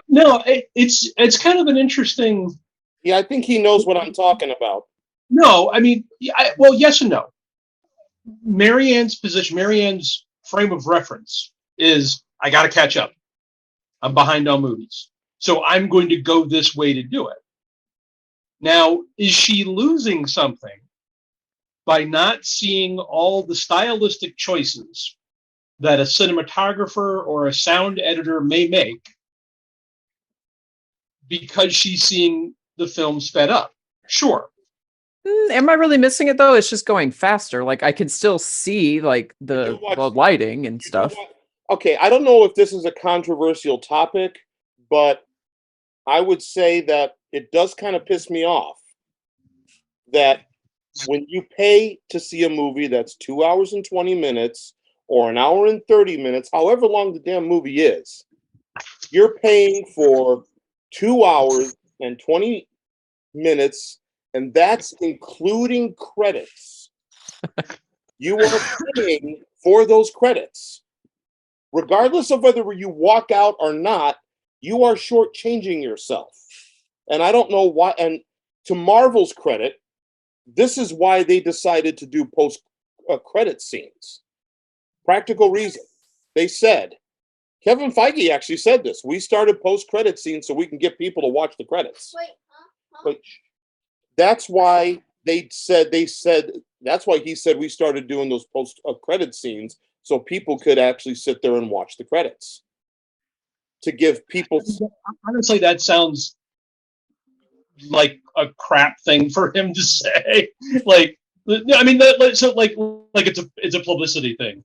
No, it's kind of an interesting. Yeah, I think he knows what I'm talking about. No, I mean, well, yes and no. MaryAnn's position, MaryAnn's frame of reference is, I got to catch up. I'm behind on movies. So I'm going to go this way to do it. Now, is she losing something by not seeing all the stylistic choices that a cinematographer or a sound editor may make because she's seeing the film sped up? Sure. Am I really missing it though? It's just going faster. Like I can still see like the lighting and stuff. Okay, I don't know if this is a controversial topic, but I would say that it does kind of piss me off that when you pay to see a movie that's 2 hours and 20 minutes or an hour and 30 minutes, however long the damn movie is, you're paying for 2 hours and 20 minutes, and that's including credits. You are paying for those credits. Regardless of whether you walk out or not, you are shortchanging yourself. And I don't know why. And to Marvel's credit, this is why they decided to do post-credit scenes. Practical reason. They said, Kevin Feige actually said this. We started post-credit scenes so we can get people to watch the credits. But that's why that's why he said we started doing those post-credit scenes so people could actually sit there and watch the credits. To give people... Honestly, that sounds like a crap thing for him to say. Like, I mean, so like it's a publicity thing.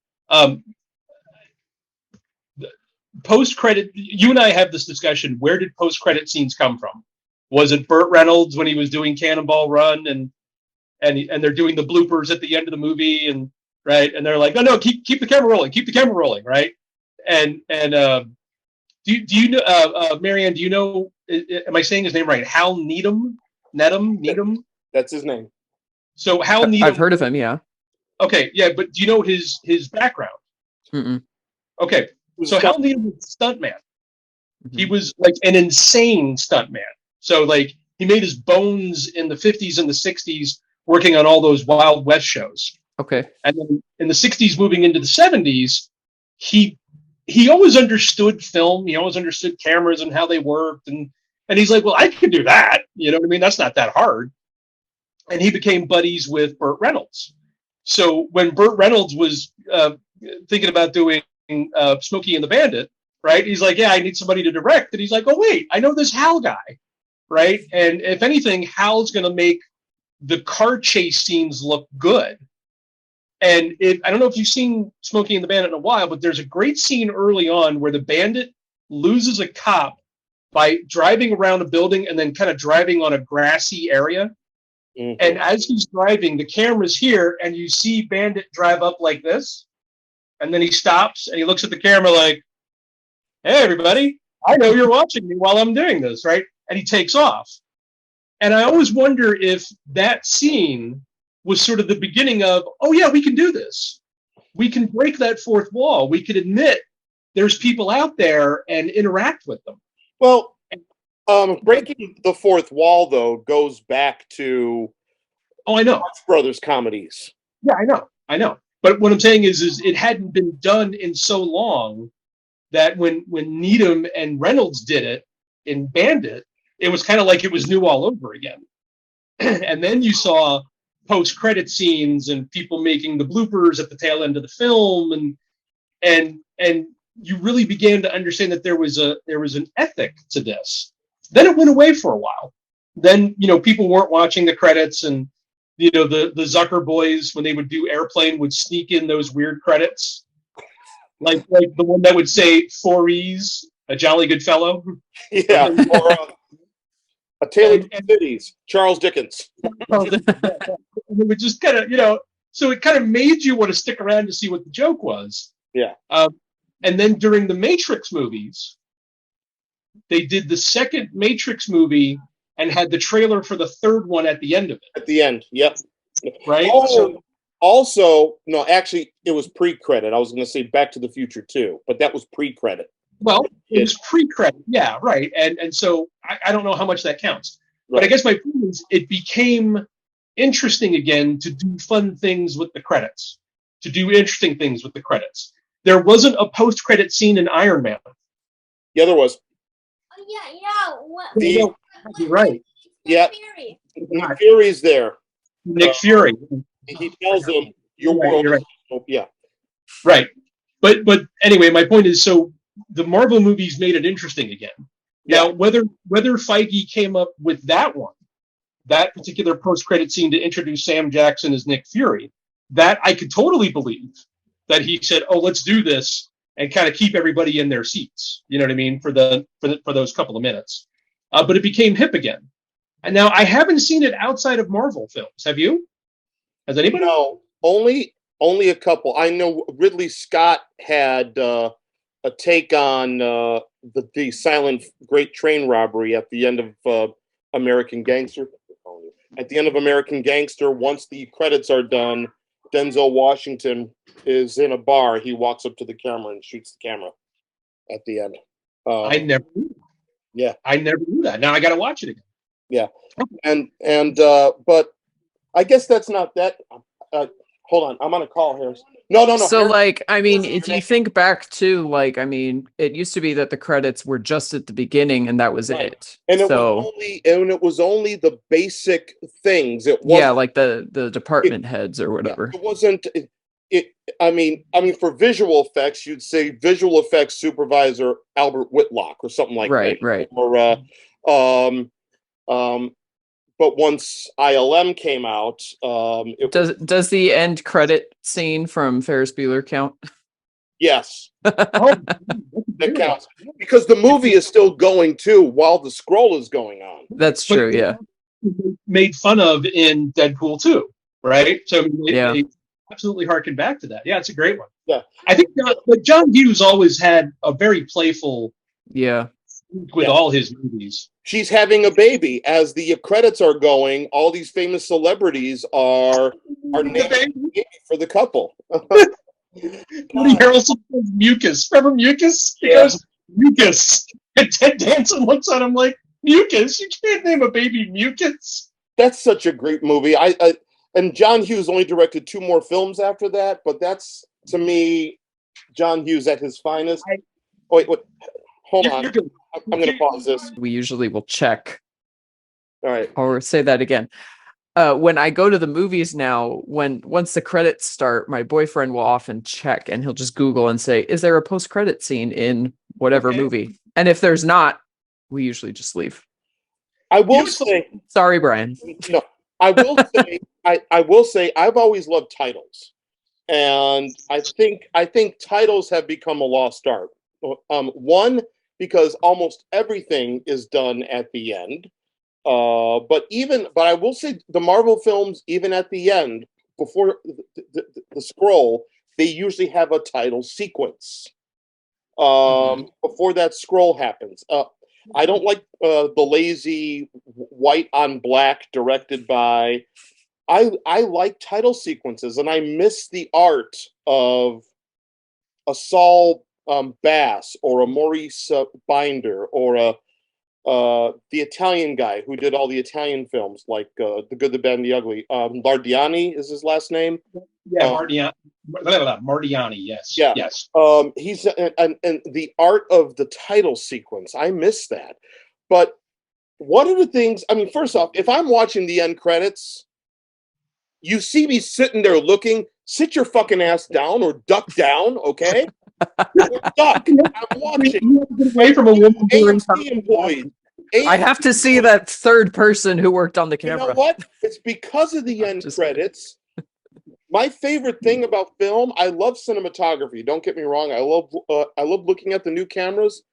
Post-credit, you and I have this discussion. Where did post-credit scenes come from? Was it Burt Reynolds when he was doing Cannonball Run and they're doing the bloopers at the end of the movie and right? And they're like, no, keep the camera rolling, right? And do you know MaryAnn? Do you know? Am I saying his name right? Hal Needham. That's his name. So Hal Needham. I've heard of him. Yeah. Okay, yeah, but do you know his background? Mm-mm. Okay, so Hal Needham was a stuntman. Mm-hmm. He was like an insane stuntman. So like he made his bones in the 50s and the 60s working on all those Wild West shows. Okay. And then in the 60s, moving into the 70s, he always understood film. He always understood cameras and how they worked. And he's like, well, I can do that. You know what I mean? That's not that hard. And he became buddies with Burt Reynolds. So when Burt Reynolds was thinking about doing Smokey and the Bandit, right? He's like, yeah, I need somebody to direct. And he's like, oh, wait, I know this Hal guy, right? And if anything, Hal's going to make the car chase scenes look good. And I don't know if you've seen Smokey and the Bandit in a while, but there's a great scene early on where the bandit loses a cop by driving around a building and then kind of driving on a grassy area. Mm-hmm. And as he's driving, the camera's here, and you see Bandit drive up like this. And then he stops and he looks at the camera like, hey, everybody, I know you're watching me while I'm doing this, right? And he takes off. And I always wonder if that scene was sort of the beginning of, oh, yeah, we can do this. We can break that fourth wall. We can admit there's people out there and interact with them. Well, breaking the fourth wall, though, goes back to I know. Marx Brothers comedies. Yeah, I know. But what I'm saying is it hadn't been done in so long that when Needham and Reynolds did it in Bandit, it was kind of like it was new all over again. And then you saw post-credit scenes and people making the bloopers at the tail end of the film. and you really began to understand that there was an ethic to this. Then it went away for a while. Then, people weren't watching the credits, and the Zucker boys, when they would do Airplane, would sneak in those weird credits, like the one that would say "For Ease, a jolly good fellow." Yeah, or A Tale of Two Cities, Charles Dickens. It would just kind of, so it kind of made you want to stick around to see what the joke was. Yeah. And then during the Matrix movies, they did the second Matrix movie and had the trailer for the third one at the end of it. At the end, yep. Right? Oh, also, no, actually, it was pre-credit. I was going to say Back to the Future 2, but that was pre-credit. Well, it was pre-credit, yeah, right. And so I don't know how much that counts. Right. But I guess my point is it became interesting again to do fun things with the credits, to do interesting things with the credits. There wasn't a post-credit scene in Iron Man. Yeah, there was. You're right. Yeah. Nick Fury's there. Nick Fury. He tells him, your world. You're right. Yeah. Right. But anyway, my point is, so the Marvel movies made it interesting again. Now, whether Feige came up with that particular post-credit scene to introduce Sam Jackson as Nick Fury, that I could totally believe that he said, "Oh, let's do this," and kind of keep everybody in their seats. You know what I mean? For those couple of minutes. But it became hip again. And now I haven't seen it outside of Marvel films. Have you? Has anybody? No, only a couple. I know Ridley Scott had a take on the silent great train robbery at the end of American Gangster. At the end of American Gangster, once the credits are done, Denzel Washington is in a bar. He walks up to the camera and shoots the camera at the end. I never knew that. Yeah. I never knew that. Now I got to watch it again. Yeah. And but I guess that's not that. Hold on. I'm on a call here. No. So, if you think back to, it used to be that the credits were just at the beginning and that was it. And it was only the basic things. It wasn't, like the department heads or whatever. It wasn't. I mean, for visual effects, you'd say visual effects supervisor Albert Whitlock or something like that. Right. Or but once ILM came out, does the end credit scene from Ferris Bueller count? Yes, that counts because the movie is still going too while the scroll is going on. That's true. Yeah, made fun of in Deadpool 2, right? So they absolutely harken back to that. Yeah, it's a great one. Yeah, I think John Hughes always had a very playful. With all his movies. She's having a baby. As the credits are going, all these famous celebrities are naming baby for the couple. Woody Harrelson says Mucus. Remember Mucus? He goes, Mucus. And Ted Danson looks at him like, Mucus? You can't name a baby Mucus. That's such a great movie. And John Hughes only directed 2 more films after that, but that's, to me, John Hughes at his finest. Wait. Hold on. I'm going to pause this. We usually will check. All right. Or say that again. When I go to the movies now, once the credits start, my boyfriend will often check and he'll just Google and say, is there a post-credit scene in whatever movie? And if there's not, we usually just leave. I will say... Sorry, Brian. No, I will say... I will say I've always loved titles. And I think titles have become a lost art. One, because almost everything is done at the end. But I will say the Marvel films, even at the end, before the scroll, they usually have a title sequence before that scroll happens. I don't like the lazy white on black directed by. I like title sequences, and I miss the art of a Saul Bass or a Maurice Binder or the Italian guy who did all the Italian films like The Good, the Bad, and the Ugly. Lardiani is his last name. Yeah, Mardiani. Yes. Yeah. Yes. He's and the art of the title sequence. I miss that. But one of the things, first off, if I'm watching the end credits, you see me sitting there looking. Sit your fucking ass down or duck down, okay? We're stuck. I'm watching. Away from a woman during AMC employees. I have to see that third person who worked on the You camera. know what? It's because of the end credits. My favorite thing about film, I love cinematography. Don't get me wrong. I love looking at the new cameras,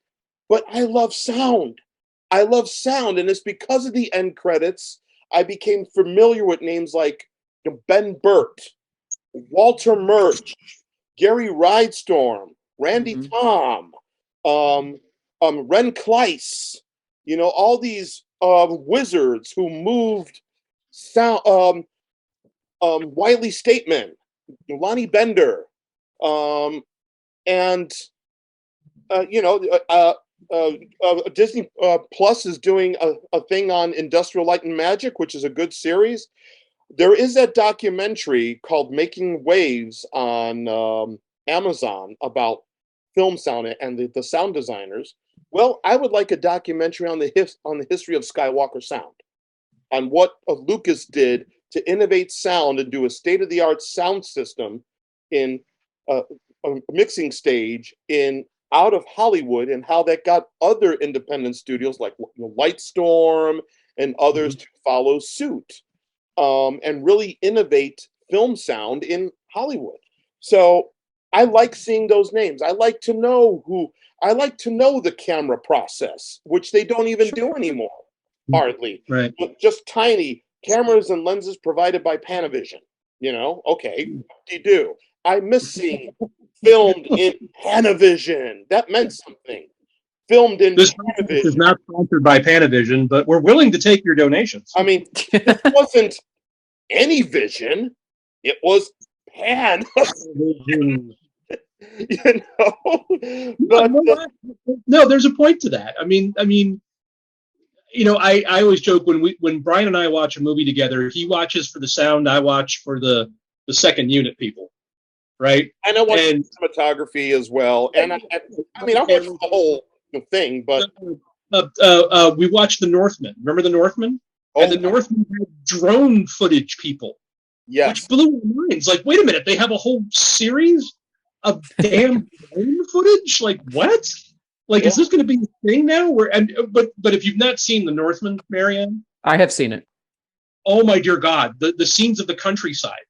but I love sound. I love sound, and it's because of the end credits I became familiar with names like Ben Burt, Walter Murch, Gary Rydestorm, Randy Tom, Ren Kleiss. You know, all these wizards who moved sound. Wiley Stateman, Lonnie Bender, and Disney Plus is doing a thing on Industrial Light and Magic, which is a good series. There is that documentary called Making Waves on Amazon about film sound and the sound designers. Well, I would like a documentary on the history of Skywalker sound, on what Lucas did to innovate sound and do a state-of-the-art sound system in a mixing stage out of Hollywood, and how that got other independent studios like Lightstorm and others to follow suit, and really innovate film sound in Hollywood. So I like seeing those names. I like to know the camera process, which they don't even do anymore, hardly. Right. But just tiny cameras and lenses provided by Panavision. You know, okay, what do you do? I miss seeing filmed in Panavision. That meant something. Filmed in This Panavision. is not sponsored by Panavision, but we're willing to take your donations. I mean, it wasn't any vision. It was Pan. You know, but no, there's a point to that. I mean, you know, I always joke when Brian and I watch a movie together, he watches for the sound, I watch for the second unit people, right? And I watch cinematography as well. And I mean, I watch the whole thing, but we watched The Northman. Remember The Northman? And The Northman had drone footage people. Yes. Which blew our minds. Like, wait a minute, they have a whole series of damn drone footage? Like, what? Like, is this going to be a thing now? But if you've not seen The Northman, MaryAnn, I have seen it. Oh my dear God, the scenes of the countryside,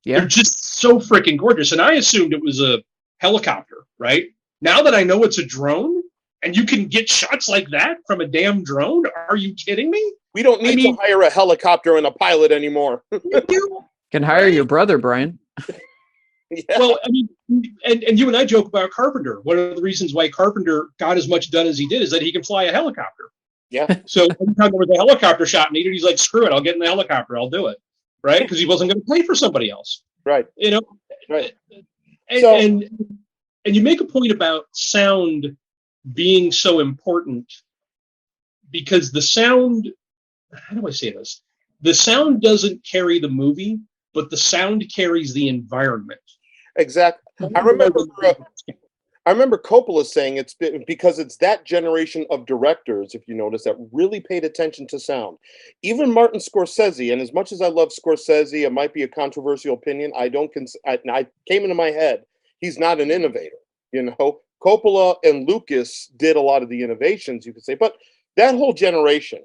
they're just so freaking gorgeous. And I assumed it was a helicopter, right? Now that I know it's a drone, and you can get shots like that from a damn drone, are you kidding me? We don't need to hire a helicopter and a pilot anymore. You can hire your brother, Brian. Yeah. Well, I mean, and you and I joke about Carpenter. One of the reasons why Carpenter got as much done as he did is that he can fly a helicopter. Yeah. So anytime there was a helicopter shot needed, he's like, screw it, I'll get in the helicopter, I'll do it. Right? Because he wasn't going to pay for somebody else. Right. You know? Right. And you make a point about sound being so important because the sound, how do I say this? The sound doesn't carry the movie, but the sound carries the environment. Exactly. I remember Coppola saying it's been because it's that generation of directors, if you notice, that really paid attention to sound. Even Martin Scorsese, and as much as I love Scorsese, it might be a controversial opinion. I came into my head. He's not an innovator. You know, Coppola and Lucas did a lot of the innovations, you could say, but that whole generation,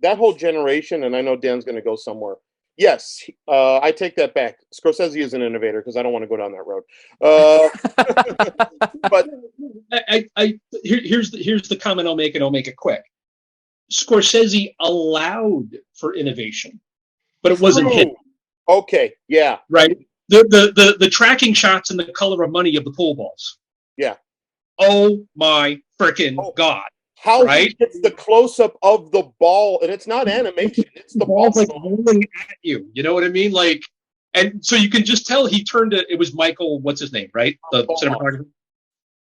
and I know Dan's going to go somewhere. Yes, I take that back. Scorsese is an innovator because I don't want to go down that road. But here's the comment I'll make, and I'll make it quick. Scorsese allowed for innovation, but it wasn't hidden. Okay, yeah, right. The tracking shots and the color of money of the pool balls. Yeah. Oh my freaking God! How he gets the close up of the ball, and it's not animation; it's the ball like rolling at you. You know what I mean? Like, and so you can just tell he turned to. It was Michael. What's his name? Right, the cinematographer.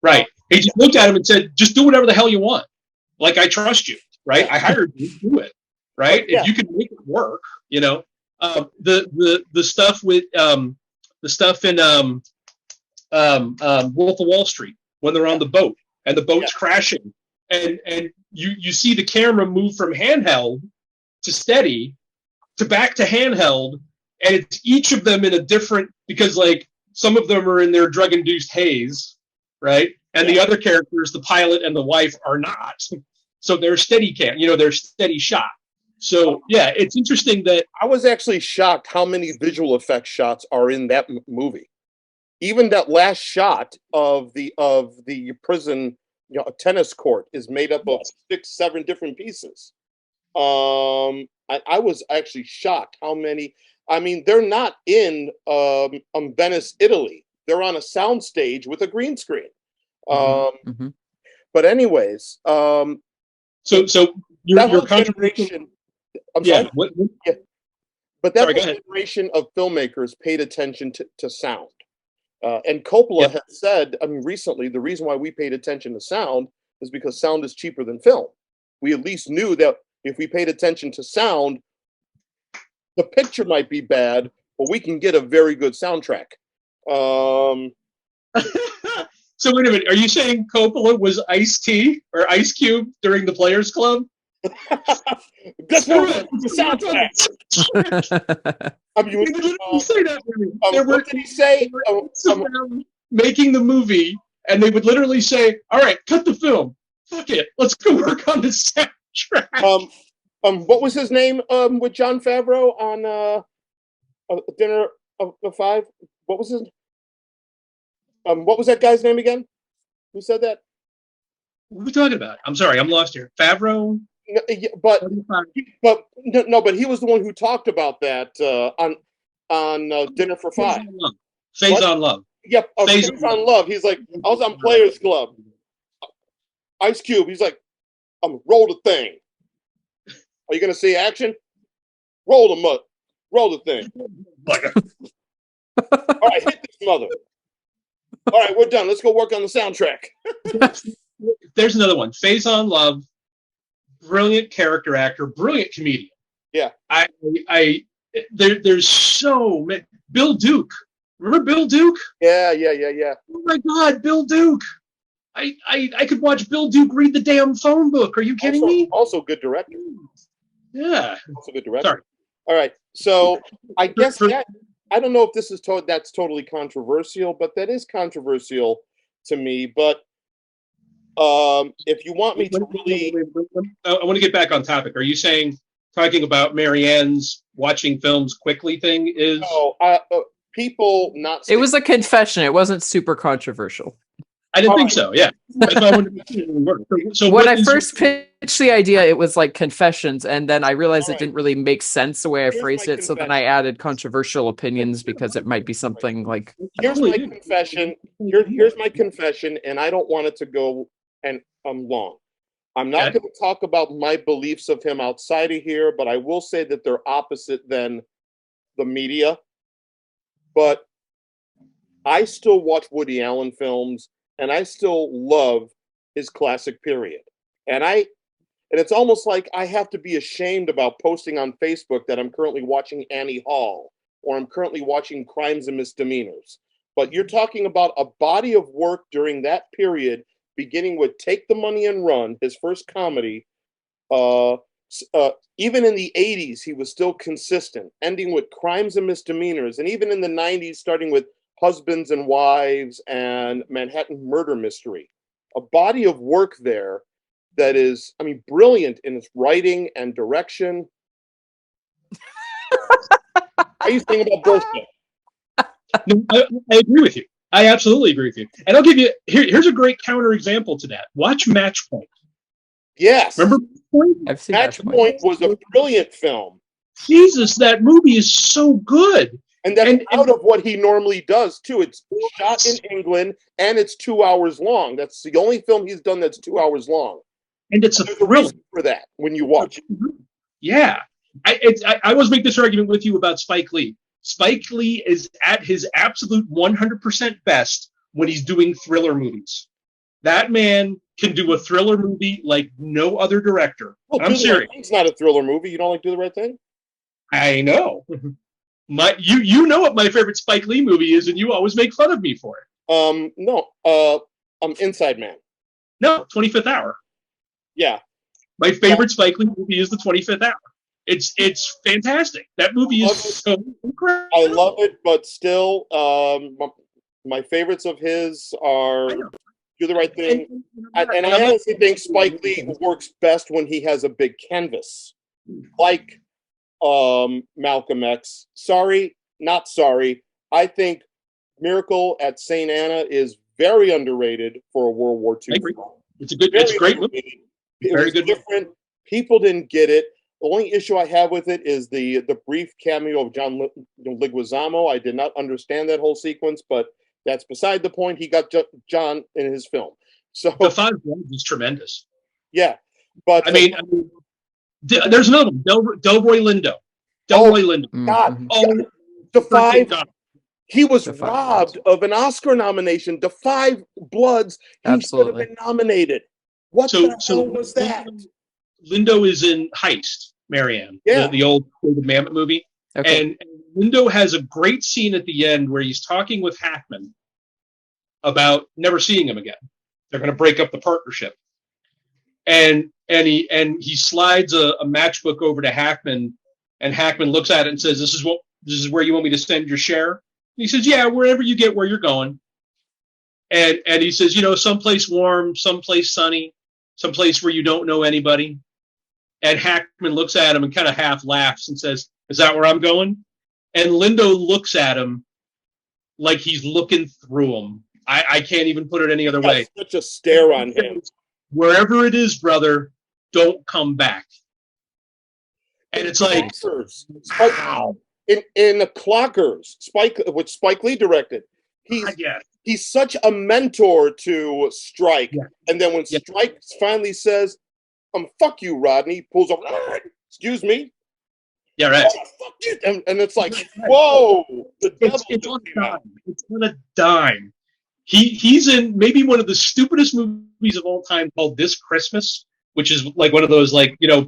Right. He just looked at him and said, "Just do whatever the hell you want. Like, I trust you. Right? I hired you to do it. Right? If you can make it work, you know." The stuff with the stuff in Wolf of Wall Street when they're on the boat and the boat's crashing. And you see the camera move from handheld to steady to back to handheld, and it's each of them in a different, because like some of them are in their drug-induced haze, right? And the other characters, the pilot and the wife, are not. So they're steady cam, they're steady shot. So yeah, it's interesting that I was actually shocked how many visual effects shots are in that movie. Even that last shot of the prison, a tennis court is made up of 6-7 different pieces. I was actually shocked how many. I mean, they're not in Venice, Italy. They're on a soundstage with a green screen. Mm-hmm. But anyways, so your generation. I'm sorry. Yeah. But that generation of filmmakers paid attention to sound. And Coppola has said, recently, the reason why we paid attention to sound is because sound is cheaper than film. We at least knew that if we paid attention to sound, the picture might be bad, but we can get a very good soundtrack. So wait a minute, are you saying Coppola was Ice-T or Ice Cube during the Players Club? Guess what? The soundtrack. What did he say? Making the movie, and they would literally say, "All right, cut the film. Fuck it, let's go work on the soundtrack." What was his name? With Jon Favreau on Dinner of Five. What was his? What was that guy's name again? Who said that? What are we talking about? I'm sorry, I'm lost here. Favreau. No, but he was the one who talked about that on Dinner for Five. Phase on Love. Yep, Phase on Love. He's like, I was on Players Club. Ice Cube. He's like, roll the thing. Are you gonna see action? Roll the thing. All right, hit this mother. All right, we're done. Let's go work on the soundtrack. There's another one. Phase on Love. Brilliant character actor, brilliant comedian. Yeah. There's so many. Bill Duke. Remember Bill Duke? Yeah. Oh my God, Bill Duke. I could watch Bill Duke read the damn phone book. Are you kidding me? Also good director. Yeah. Also good director. Sorry. All right. So I guess I don't know if this is that's totally controversial, but that is controversial to me. But if you want me to really, I want to get back on topic. Are you talking about MaryAnn's watching films quickly thing is? No, people not. It was a confession. It wasn't super controversial. I didn't think so. Yeah. So when I first pitched the idea, it was like confessions, and then I realized it didn't really make sense the way I phrased it. So then I added controversial opinions because it might be something like. Here's my confession. Here's my confession, and I don't want it to go long. I'm not going to talk about my beliefs of him outside of here, but I will say that they're opposite than the media. But I still watch Woody Allen films, and I still love his classic period. And it's almost like I have to be ashamed about posting on Facebook that I'm currently watching Annie Hall or I'm currently watching Crimes and Misdemeanors. But you're talking about a body of work during that period, beginning with Take the Money and Run, his first comedy. Even in the 80s, he was still consistent, ending with Crimes and Misdemeanors. And even in the 90s, starting with Husbands and Wives and Manhattan Murder Mystery. A body of work there that is, brilliant in its writing and direction. Are you saying about bullshit? No, I agree with you. I absolutely agree with you. And I'll give you, here's a great counterexample to that. Watch Match Point. Yes. Remember Match Point was a brilliant film. Jesus, that movie is so good. And that's out of what he normally does, too. It's shot in England, and it's 2 hours long. That's the only film he's done that's 2 hours long. And it's a thrill for that when you watch it. Yeah. I always make this argument with you about Spike Lee. Spike Lee is at his absolute 100% best when he's doing thriller movies. That man can do a thriller movie like no other director. Well, I'm serious. It's not a thriller movie. You don't like Do the Right Thing? I know. You know what my favorite Spike Lee movie is, and you always make fun of me for it. No. Inside Man. No, 25th Hour. Yeah. My favorite Spike Lee movie is The 25th Hour. It's fantastic. That movie is so incredible. I love it, but still, my favorites of his are do the right thing. And I honestly think Spike Lee works best when he has a big canvas, like Malcolm X. Sorry, not sorry. I think Miracle at St. Anna is very underrated for a World War II film. It's a great movie. It was different. People didn't get it. The only issue I have with it is the brief cameo of John Leguizamo. I did not understand that whole sequence, but that's beside the point. He got John in his film. So The Five Bloods is tremendous. Yeah, but I mean, there's another one, Delroy Lindo. Lindo. God, Oh, the Five. God. He was robbed of an Oscar nomination. The Five Bloods. He should have been nominated. What the hell was that? Lindo is in Heist, MaryAnn, the old David Mamet movie. Okay. And Lindo has a great scene at the end where he's talking with Hackman about never seeing him again. They're going to break up the partnership. And he slides a matchbook over to Hackman, and Hackman looks at it and says, this is where you want me to send your share? And he says, yeah, wherever you get where you're going. And he says, someplace warm, someplace sunny, someplace where you don't know anybody. And Hackman looks at him and kind of half laughs and says, is that where I'm going? And Lindo looks at him like he's looking through him. I can't even put it any other way. Such a stare on him. Wherever it is, brother, don't come back. And it's like, wow. In the Clockers, which Spike Lee directed, he's such a mentor to Strike. Yeah. And then when Strike finally says, fuck you, Rodney, pulls up, excuse me. Yeah, right. Oh, fuck you. And it's like, whoa. It's on a dime. It's on a dime. He's in maybe one of the stupidest movies of all time called This Christmas, which is like one of those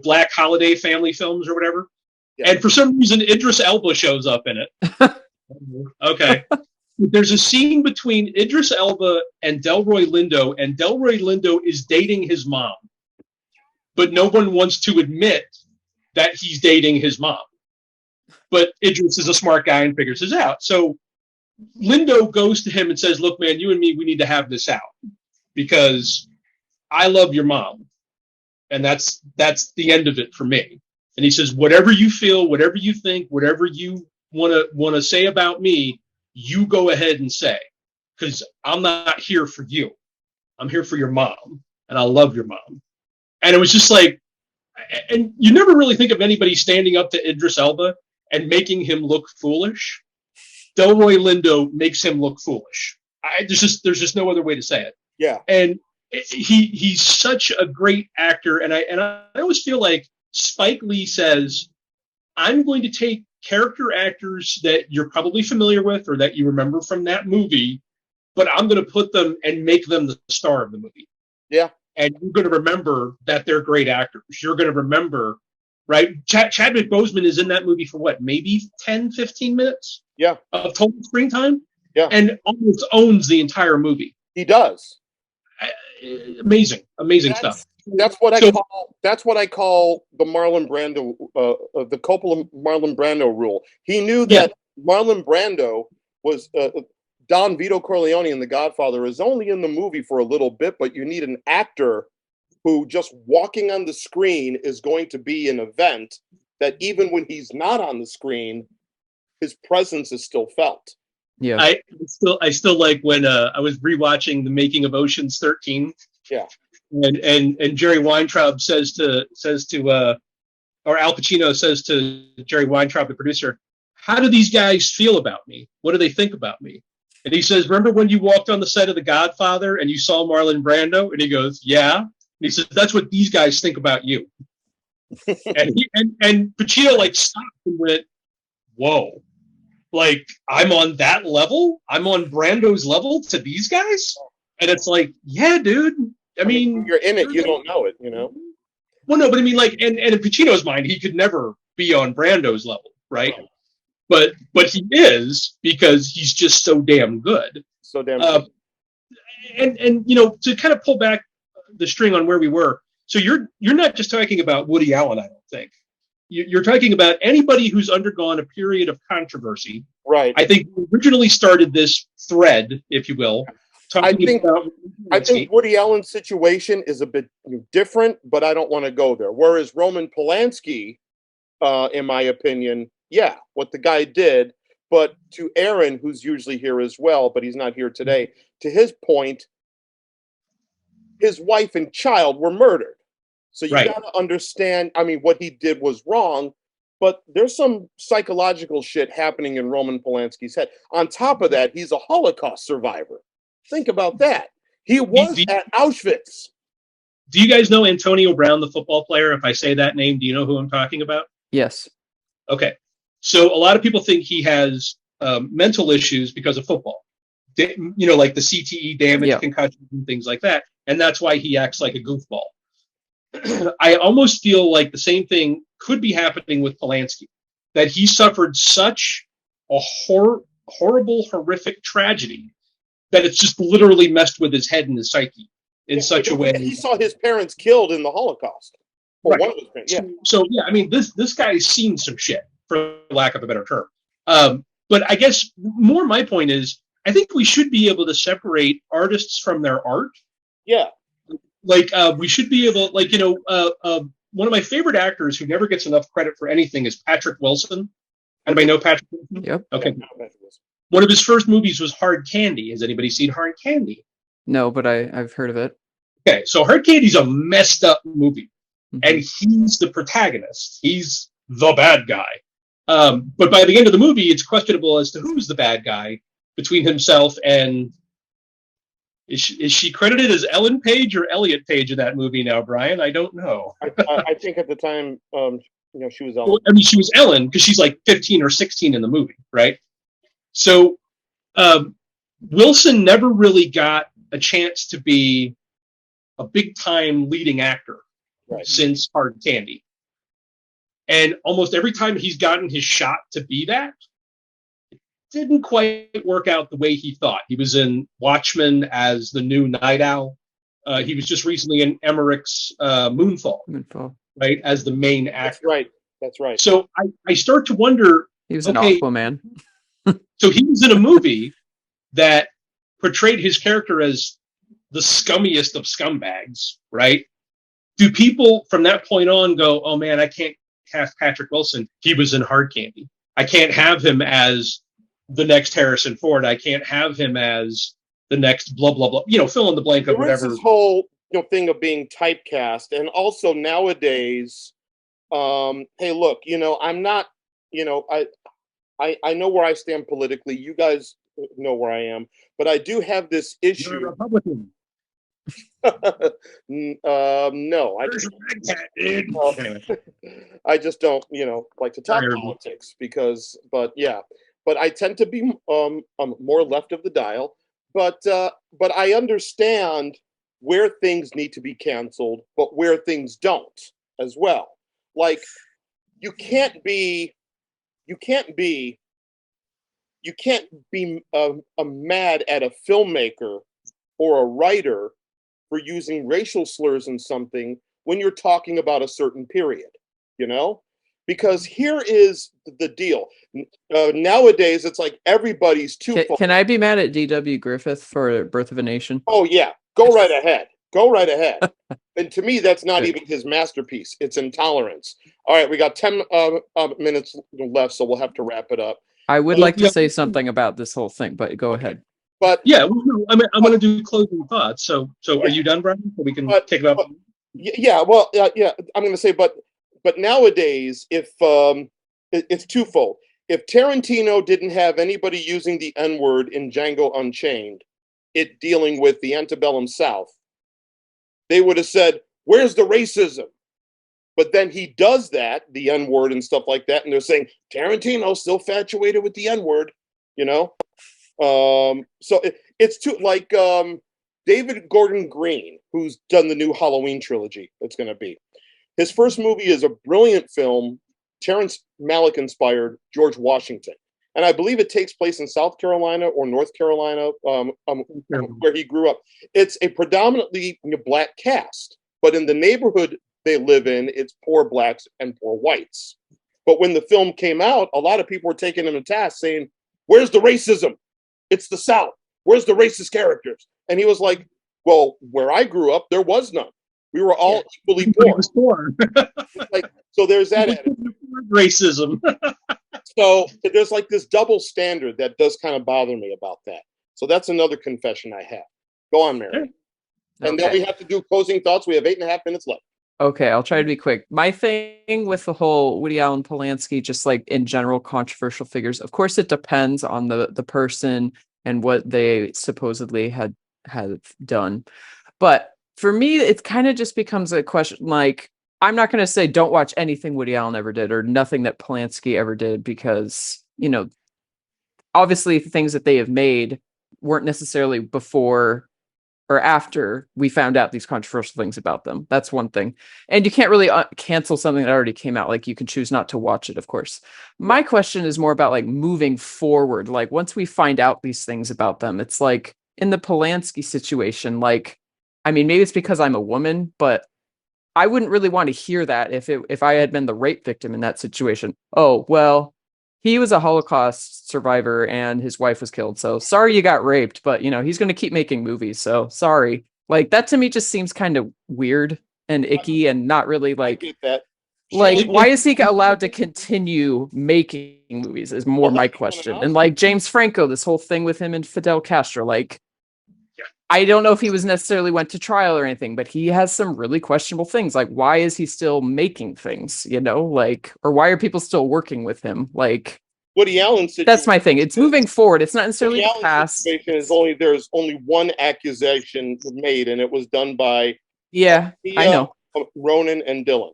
black holiday family films or whatever. Yeah. And for some reason, Idris Elba shows up in it. Okay. There's a scene between Idris Elba and Delroy Lindo, and Delroy Lindo is dating his mom. But no one wants to admit that he's dating his mom. But Idris is a smart guy and figures this out. So Lindo goes to him and says, look, man, you and me, we need to have this out because I love your mom. And that's the end of it for me. And he says, whatever you feel, whatever you think, whatever you want to say about me, you go ahead and say, because I'm not here for you. I'm here for your mom, and I love your mom. And it was just like, and you never really think of anybody standing up to Idris Elba and making him look foolish. Delroy Lindo makes him look foolish. There's just no other way to say it. Yeah. And he's such a great actor, and I always feel like Spike Lee says, I'm going to take character actors that you're probably familiar with or that you remember from that movie, but I'm going to put them and make them the star of the movie. Yeah. And you're going to remember that they're great actors. You're going to remember, right? Chadwick Boseman is in that movie for what, maybe 10, 15 minutes? Yeah. Of total screen time? Yeah. And almost owns the entire movie. He does. Amazing stuff. That's what I call the Marlon Brando, the Coppola Marlon Brando rule. He knew that Marlon Brando was Don Vito Corleone in The Godfather is only in the movie for a little bit, but you need an actor who just walking on the screen is going to be an event that even when he's not on the screen, his presence is still felt. Yeah, I still like when I was rewatching the making of Ocean's 13. Yeah, and Jerry Weintraub says to or Al Pacino says to Jerry Weintraub, the producer, how do these guys feel about me? What do they think about me? And he says, remember when you walked on the set of The Godfather and you saw Marlon Brando? And he goes, yeah. And he says, that's what these guys think about you. and Pacino stopped and went, whoa. I'm on that level? I'm on Brando's level to these guys? And it's like, yeah, dude. I mean, when you're in it, you don't know it, Well, no, but I mean, and in Pacino's mind, he could never be on Brando's level, right? Oh. But he is because he's just so damn good. So damn good. And to kind of pull back the string on where we were. So you're not just talking about Woody Allen, I don't think. You're talking about anybody who's undergone a period of controversy. Right. I think we originally started this thread, if you will, talking about I think Woody Allen's situation is a bit different, but I don't want to go there. Whereas Roman Polanski, in my opinion, yeah, what the guy did. But to Aaron, who's usually here as well, but he's not here today, to his point, his wife and child were murdered. So you got to understand, I mean, what he did was wrong, but there's some psychological shit happening in Roman Polanski's head. On top of that, he's a Holocaust survivor. Think about that. He was at Auschwitz. Do you guys know Antonio Brown, the football player? If I say that name, do you know who I'm talking about? Yes. Okay. So a lot of people think he has mental issues because of football. Like the CTE damage, concussions, and things like that. And that's why he acts like a goofball. I almost feel like the same thing could be happening with Polanski, that he suffered such a horrible, horrific tragedy that it's just literally messed with his head and his psyche in such a way. He saw his parents killed in the Holocaust. Or one of his parents, yeah. So yeah, I mean, this guy's seen some shit, for lack of a better term. But I guess more my point is, I think we should be able to separate artists from their art. Yeah. Like we should be able, one of my favorite actors who never gets enough credit for anything is Patrick Wilson. Anybody know Patrick Wilson? Yep. Okay. One of his first movies was Hard Candy. Has anybody seen Hard Candy? No, but I've heard of it. Okay, so Hard Candy's a messed up movie, and he's the protagonist. He's the bad guy. But by the end of the movie, it's questionable as to who's the bad guy between himself and. Is she credited as Ellen Page or Elliot Page in that movie now, Brian? I don't know. I think at the time, she was Ellen. Well, I mean, she was Ellen because she's like 15 or 16 in the movie, right? So Wilson never really got a chance to be a big-time leading actor since Hard Candy. And almost every time he's gotten his shot to be that, didn't quite work out the way he thought. He was in Watchmen as the new Night Owl. He was just recently in Emmerich's Moonfall, right, as the main actor. That's right. So I start to wonder. He was an Aquaman. So he was in a movie that portrayed his character as the scummiest of scumbags, right? Do people from that point on go, oh man, I can't cast Patrick Wilson. He was in Hard Candy. I can't have him as the next Harrison Ford. I can't have him as the next blah, blah, blah. Fill in the blank of whatever. There is this whole thing of being typecast. And also nowadays, hey, look, I'm not, I know where I stand politically. You guys know where I am. But I do have this issue. You're a Republican. No, I just don't, like to talk politics but I tend to be more left of the dial. But I understand where things need to be canceled, but where things don't as well. Like you can't be mad at a filmmaker or a writer for using racial slurs in something when you're talking about a certain period, Because here is the deal. Nowadays, it's like everybody's too. Can I be mad at D.W. Griffith for Birth of a Nation? Oh, yeah. Go right ahead. And to me, that's not even his masterpiece. It's Intolerance. All right, we got 10 minutes left, so we'll have to wrap it up. I would like to say something about this whole thing, but go ahead. But yeah, I'm going to do closing thoughts. So are you done, Brian? So we can take it up. Yeah. Well, yeah. I'm going to say, but nowadays, if it's twofold. If Tarantino didn't have anybody using the N-word in Django Unchained, it dealing with the antebellum South, they would have said, "Where's the racism?" But then he does that, the N-word and stuff like that, and they're saying Tarantino's still infatuated with the N-word, So it's too like David Gordon Green, who's done the new Halloween trilogy. It's going to be his first movie is a brilliant film, Terrence Malick inspired George Washington, and I believe it takes place in South Carolina or North Carolina, where he grew up. It's a predominantly black cast, but in the neighborhood they live in, it's poor blacks and poor whites. But when the film came out, a lot of people were taking him to task, saying, "Where's the racism? It's the South. Where's the racist characters?" And he was like, well, where I grew up, there was none. We were all equally poor. Like, so there's that attitude. Racism. So there's like this double standard that does kind of bother me about that. So that's another confession I have. Go on, Mary. And then we have to do closing thoughts. We have 8.5 minutes left. Okay, I'll try to be quick. My thing with the whole Woody Allen Polanski, just like in general controversial figures, of course it depends on the person and what they supposedly had done. But for me, it kind of just becomes a question like, I'm not going to say don't watch anything Woody Allen ever did or nothing that Polanski ever did, because, you know, obviously things that they have made weren't necessarily before or after we found out these controversial things about them. That's one thing. And you can't really cancel something that already came out. Like, you can choose not to watch it, of course. My question is more about like moving forward. Like, once we find out these things about them, it's like in the Polanski situation, like, I mean, maybe it's because I'm a woman, but I wouldn't really want to hear that if I had been the rape victim in that situation. Oh, well, he was a Holocaust survivor and his wife was killed. So sorry you got raped, but you know, he's going to keep making movies. So sorry. Like, that to me just seems kind of weird and icky and not really like, why is he allowed to continue making movies is more my question. And like James Franco, this whole thing with him and Fidel Castro, like, I don't know if he was necessarily went to trial or anything, but he has some really questionable things. Like, why is he still making things, you know, like, or why are people still working with him? Like, Woody Allen situation, that's my thing. It's moving forward. It's not necessarily the past. There's only one accusation made, and it was done by I know Ronan and Dylan.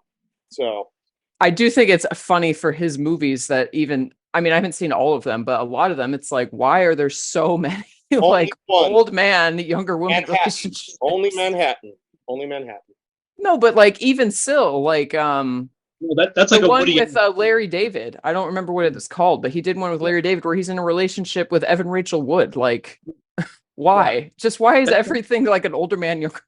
So I do think it's funny for his movies that even, I mean, I haven't seen all of them, but a lot of them, it's like, why are there so many like old man, younger woman relationships? Only Manhattan. No, but like even still, like well, that's like the one with Larry David. I don't remember what it is called, but he did one with Larry David where he's in a relationship with Evan Rachel Wood. Like, why? Just why is everything like an older man, younger?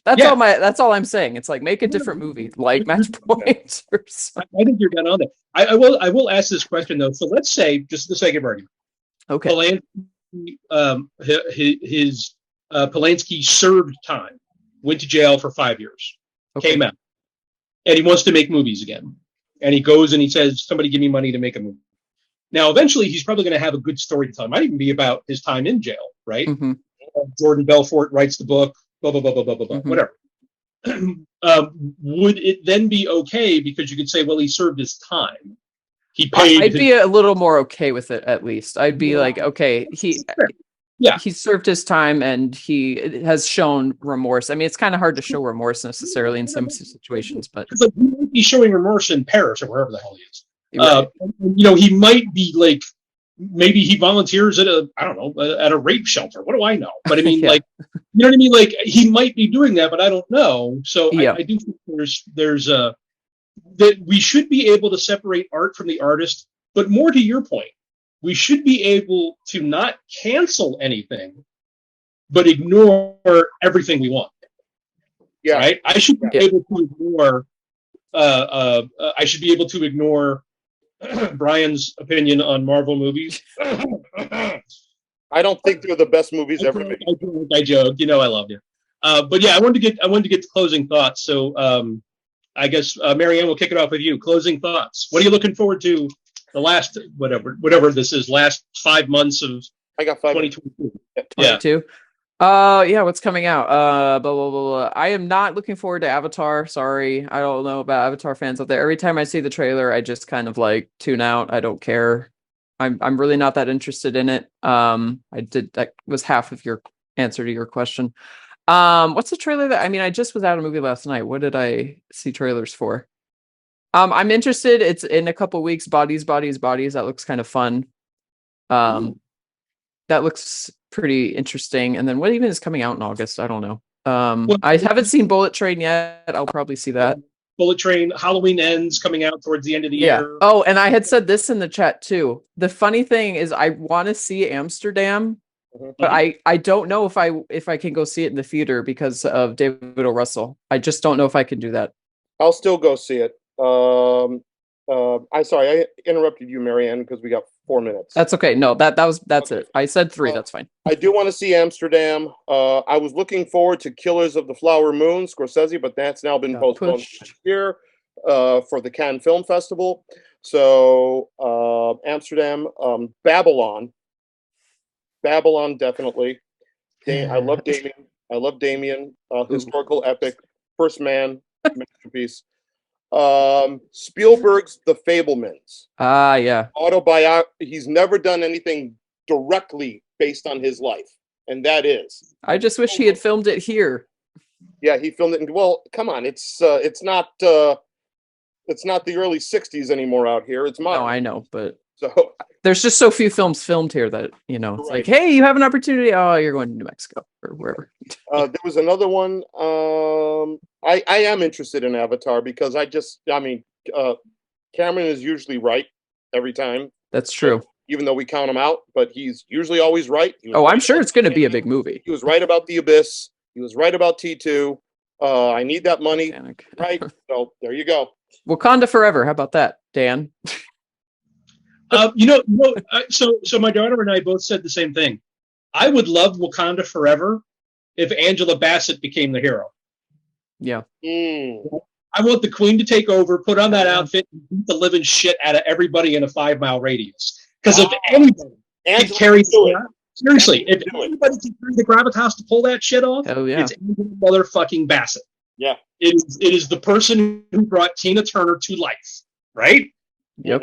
That's all I'm saying. It's like, make a different movie, like Match Point or something. I think you're done on that. I will ask this question though. So let's say, just for the sake of argument, okay, Polanski served time, went to jail for 5 years, came out, and he wants to make movies again. And he goes and he says, somebody give me money to make a movie. Now, eventually, he's probably going to have a good story to tell. It might even be about his time in jail, right? Mm-hmm. Jordan Belfort writes the book, blah, blah, blah, blah, blah, blah, Mm-hmm. whatever. Would it then be okay because you could say, well, he served his time. He paid. I'd be a little more okay with it, at least. I'd be like, okay, he served his time and he has shown remorse. I mean, it's kind of hard to show remorse necessarily in some situations, but like, he might be showing remorse in Paris or wherever the hell he is. Right. You know, he might be like, maybe he volunteers at a rape shelter. What do I know? But I mean, like, you know what I mean? Like, he might be doing that, but I don't know. So I do think there's that we should be able to separate art from the artist, but more to your point, we should be able to not cancel anything, but ignore everything we want. Yeah. Right? I should be able to ignore I should be able to ignore Brian's opinion on Marvel movies. I don't think they're the best movies ever made. I joke, you know, I love you. But yeah, I wanted to get to closing thoughts. So I guess MaryAnn, we'll kick it off with you. Closing thoughts. What are you looking forward to the last whatever this is, last 5 months of I got 5 2022? 22. What's coming out? Blah, blah, blah, blah. I am not looking forward to Avatar. Sorry. I don't know about Avatar fans out there. Every time I see the trailer, I just kind of like tune out. I don't care. I'm really not that interested in it. That was half of your answer to your question. What's the trailer I just was at a movie last night. What did I see trailers for? I'm interested. It's in a couple weeks. Bodies. That looks kind of fun. That looks pretty interesting. And then what even is coming out in August? I don't know. I haven't seen Bullet Train yet. I'll probably see that. Bullet Train, Halloween Ends coming out towards the end of the year. Oh, and I had said this in the chat too. The funny thing is I want to see Amsterdam, but I don't know if I can go see it in the theater because of David O. Russell. I just don't know if I can do that. I'll still go see it. I'm sorry, I interrupted you, MaryAnn, because we got 4 minutes. That's okay. No, that's it. I said 3. That's fine. I do want to see Amsterdam. I was looking forward to Killers of the Flower Moon, Scorsese, but that's now been postponed Pushed. here for the Cannes Film Festival. So Amsterdam, Babylon, definitely. I love Damien. Historical epic, First Man, masterpiece. Spielberg's The Fabelmans. Yeah. He's never done anything directly based on his life, and that is. I just wish he had filmed it here. Yeah, he filmed it. Well, come on, it's not the early '60s anymore out here. It's modern. No, I know, but so there's just so few films filmed here that it's like, hey, you have an opportunity. Oh, you're going to New Mexico or wherever. There was another one. I am interested in Avatar because Cameron is usually right every time. That's true. Even though we count him out, but he's usually always right. I'm sure it's going to be a big movie. He was right about The Abyss. He was right about T2. I need that money. Right. So there you go. Wakanda Forever. How about that, Dan? So my daughter and I both said the same thing. I would love Wakanda Forever if Angela Bassett became the hero. Yeah. I want the Queen to take over, put on that outfit, and beat the living shit out of everybody in a 5-mile radius. Because if anybody can carry seriously, if anybody can carry the gravitas to pull that shit off, it's Angela motherfucking Bassett. Yeah. It is the person who brought Tina Turner to life, right? Yep.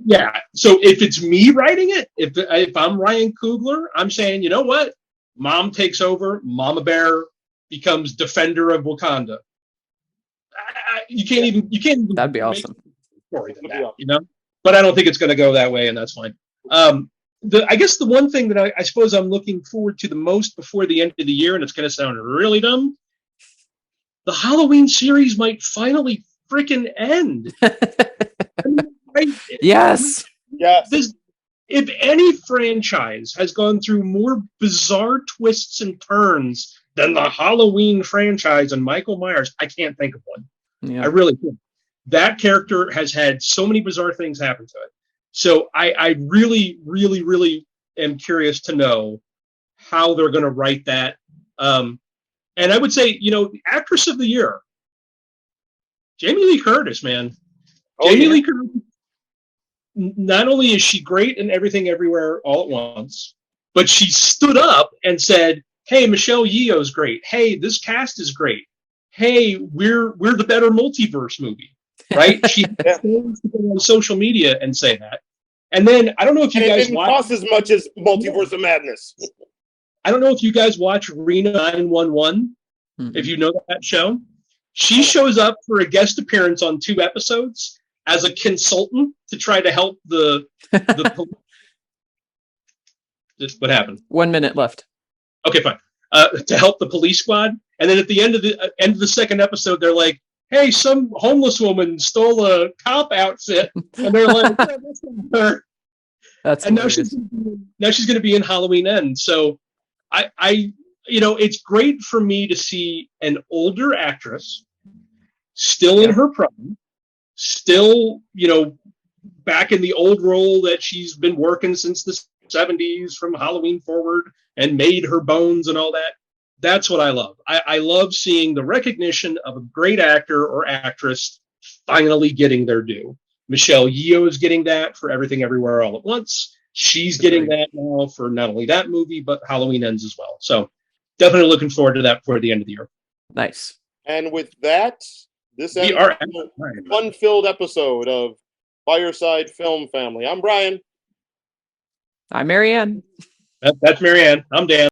Yeah. So if it's me writing it, if I'm Ryan Coogler, I'm saying, you know what? Mom takes over. Mama Bear becomes defender of Wakanda. You can't even. That'd be awesome. Story than that, But I don't think it's going to go that way, and that's fine. I guess the one thing that I suppose I'm looking forward to the most before the end of the year, and it's going to sound really dumb, the Halloween series might finally freaking end. Yes. If any franchise has gone through more bizarre twists and turns than the Halloween franchise and Michael Myers, I can't think of one. Yeah. I really can't. That character has had so many bizarre things happen to it. So I really, really, really am curious to know how they're going to write that. And I would say, actress of the year, Jamie Lee Curtis, man. Jamie Lee Curtis, not only is she great in Everything Everywhere All at Once, but she stood up and said, hey, Michelle Yeoh's great. Hey, this cast is great. Hey, we're the better multiverse movie. Right? She has to go on social media and say that. And then I don't know if you guys watch. It didn't cost as much as Multiverse of Madness. I don't know if you guys watch Rena 911. If you know that show, she shows up for a guest appearance on 2 episodes as a consultant to try to help the police. What happened? 1 minute left. Okay, fine. To help the police squad, and then at the end of the second episode, they're like, hey, some homeless woman stole a cop outfit, and they're like, yeah, that's not her. And now she's going to be in Halloween End. So it's great for me to see an older actress still in her prime, still, back in the old role that she's been working since the 70s from Halloween forward and made her bones and all that. That's what I love. I love seeing the recognition of a great actor or actress finally getting their due. Michelle Yeoh is getting that for Everything Everywhere All at Once. She's getting that now for not only that movie, but Halloween Ends as well. So definitely looking forward to that before the end of the year. Nice. And with that, this ends a fun-filled episode of Fireside Film Family. I'm Brian. I'm MaryAnn. That's MaryAnn. I'm Dan.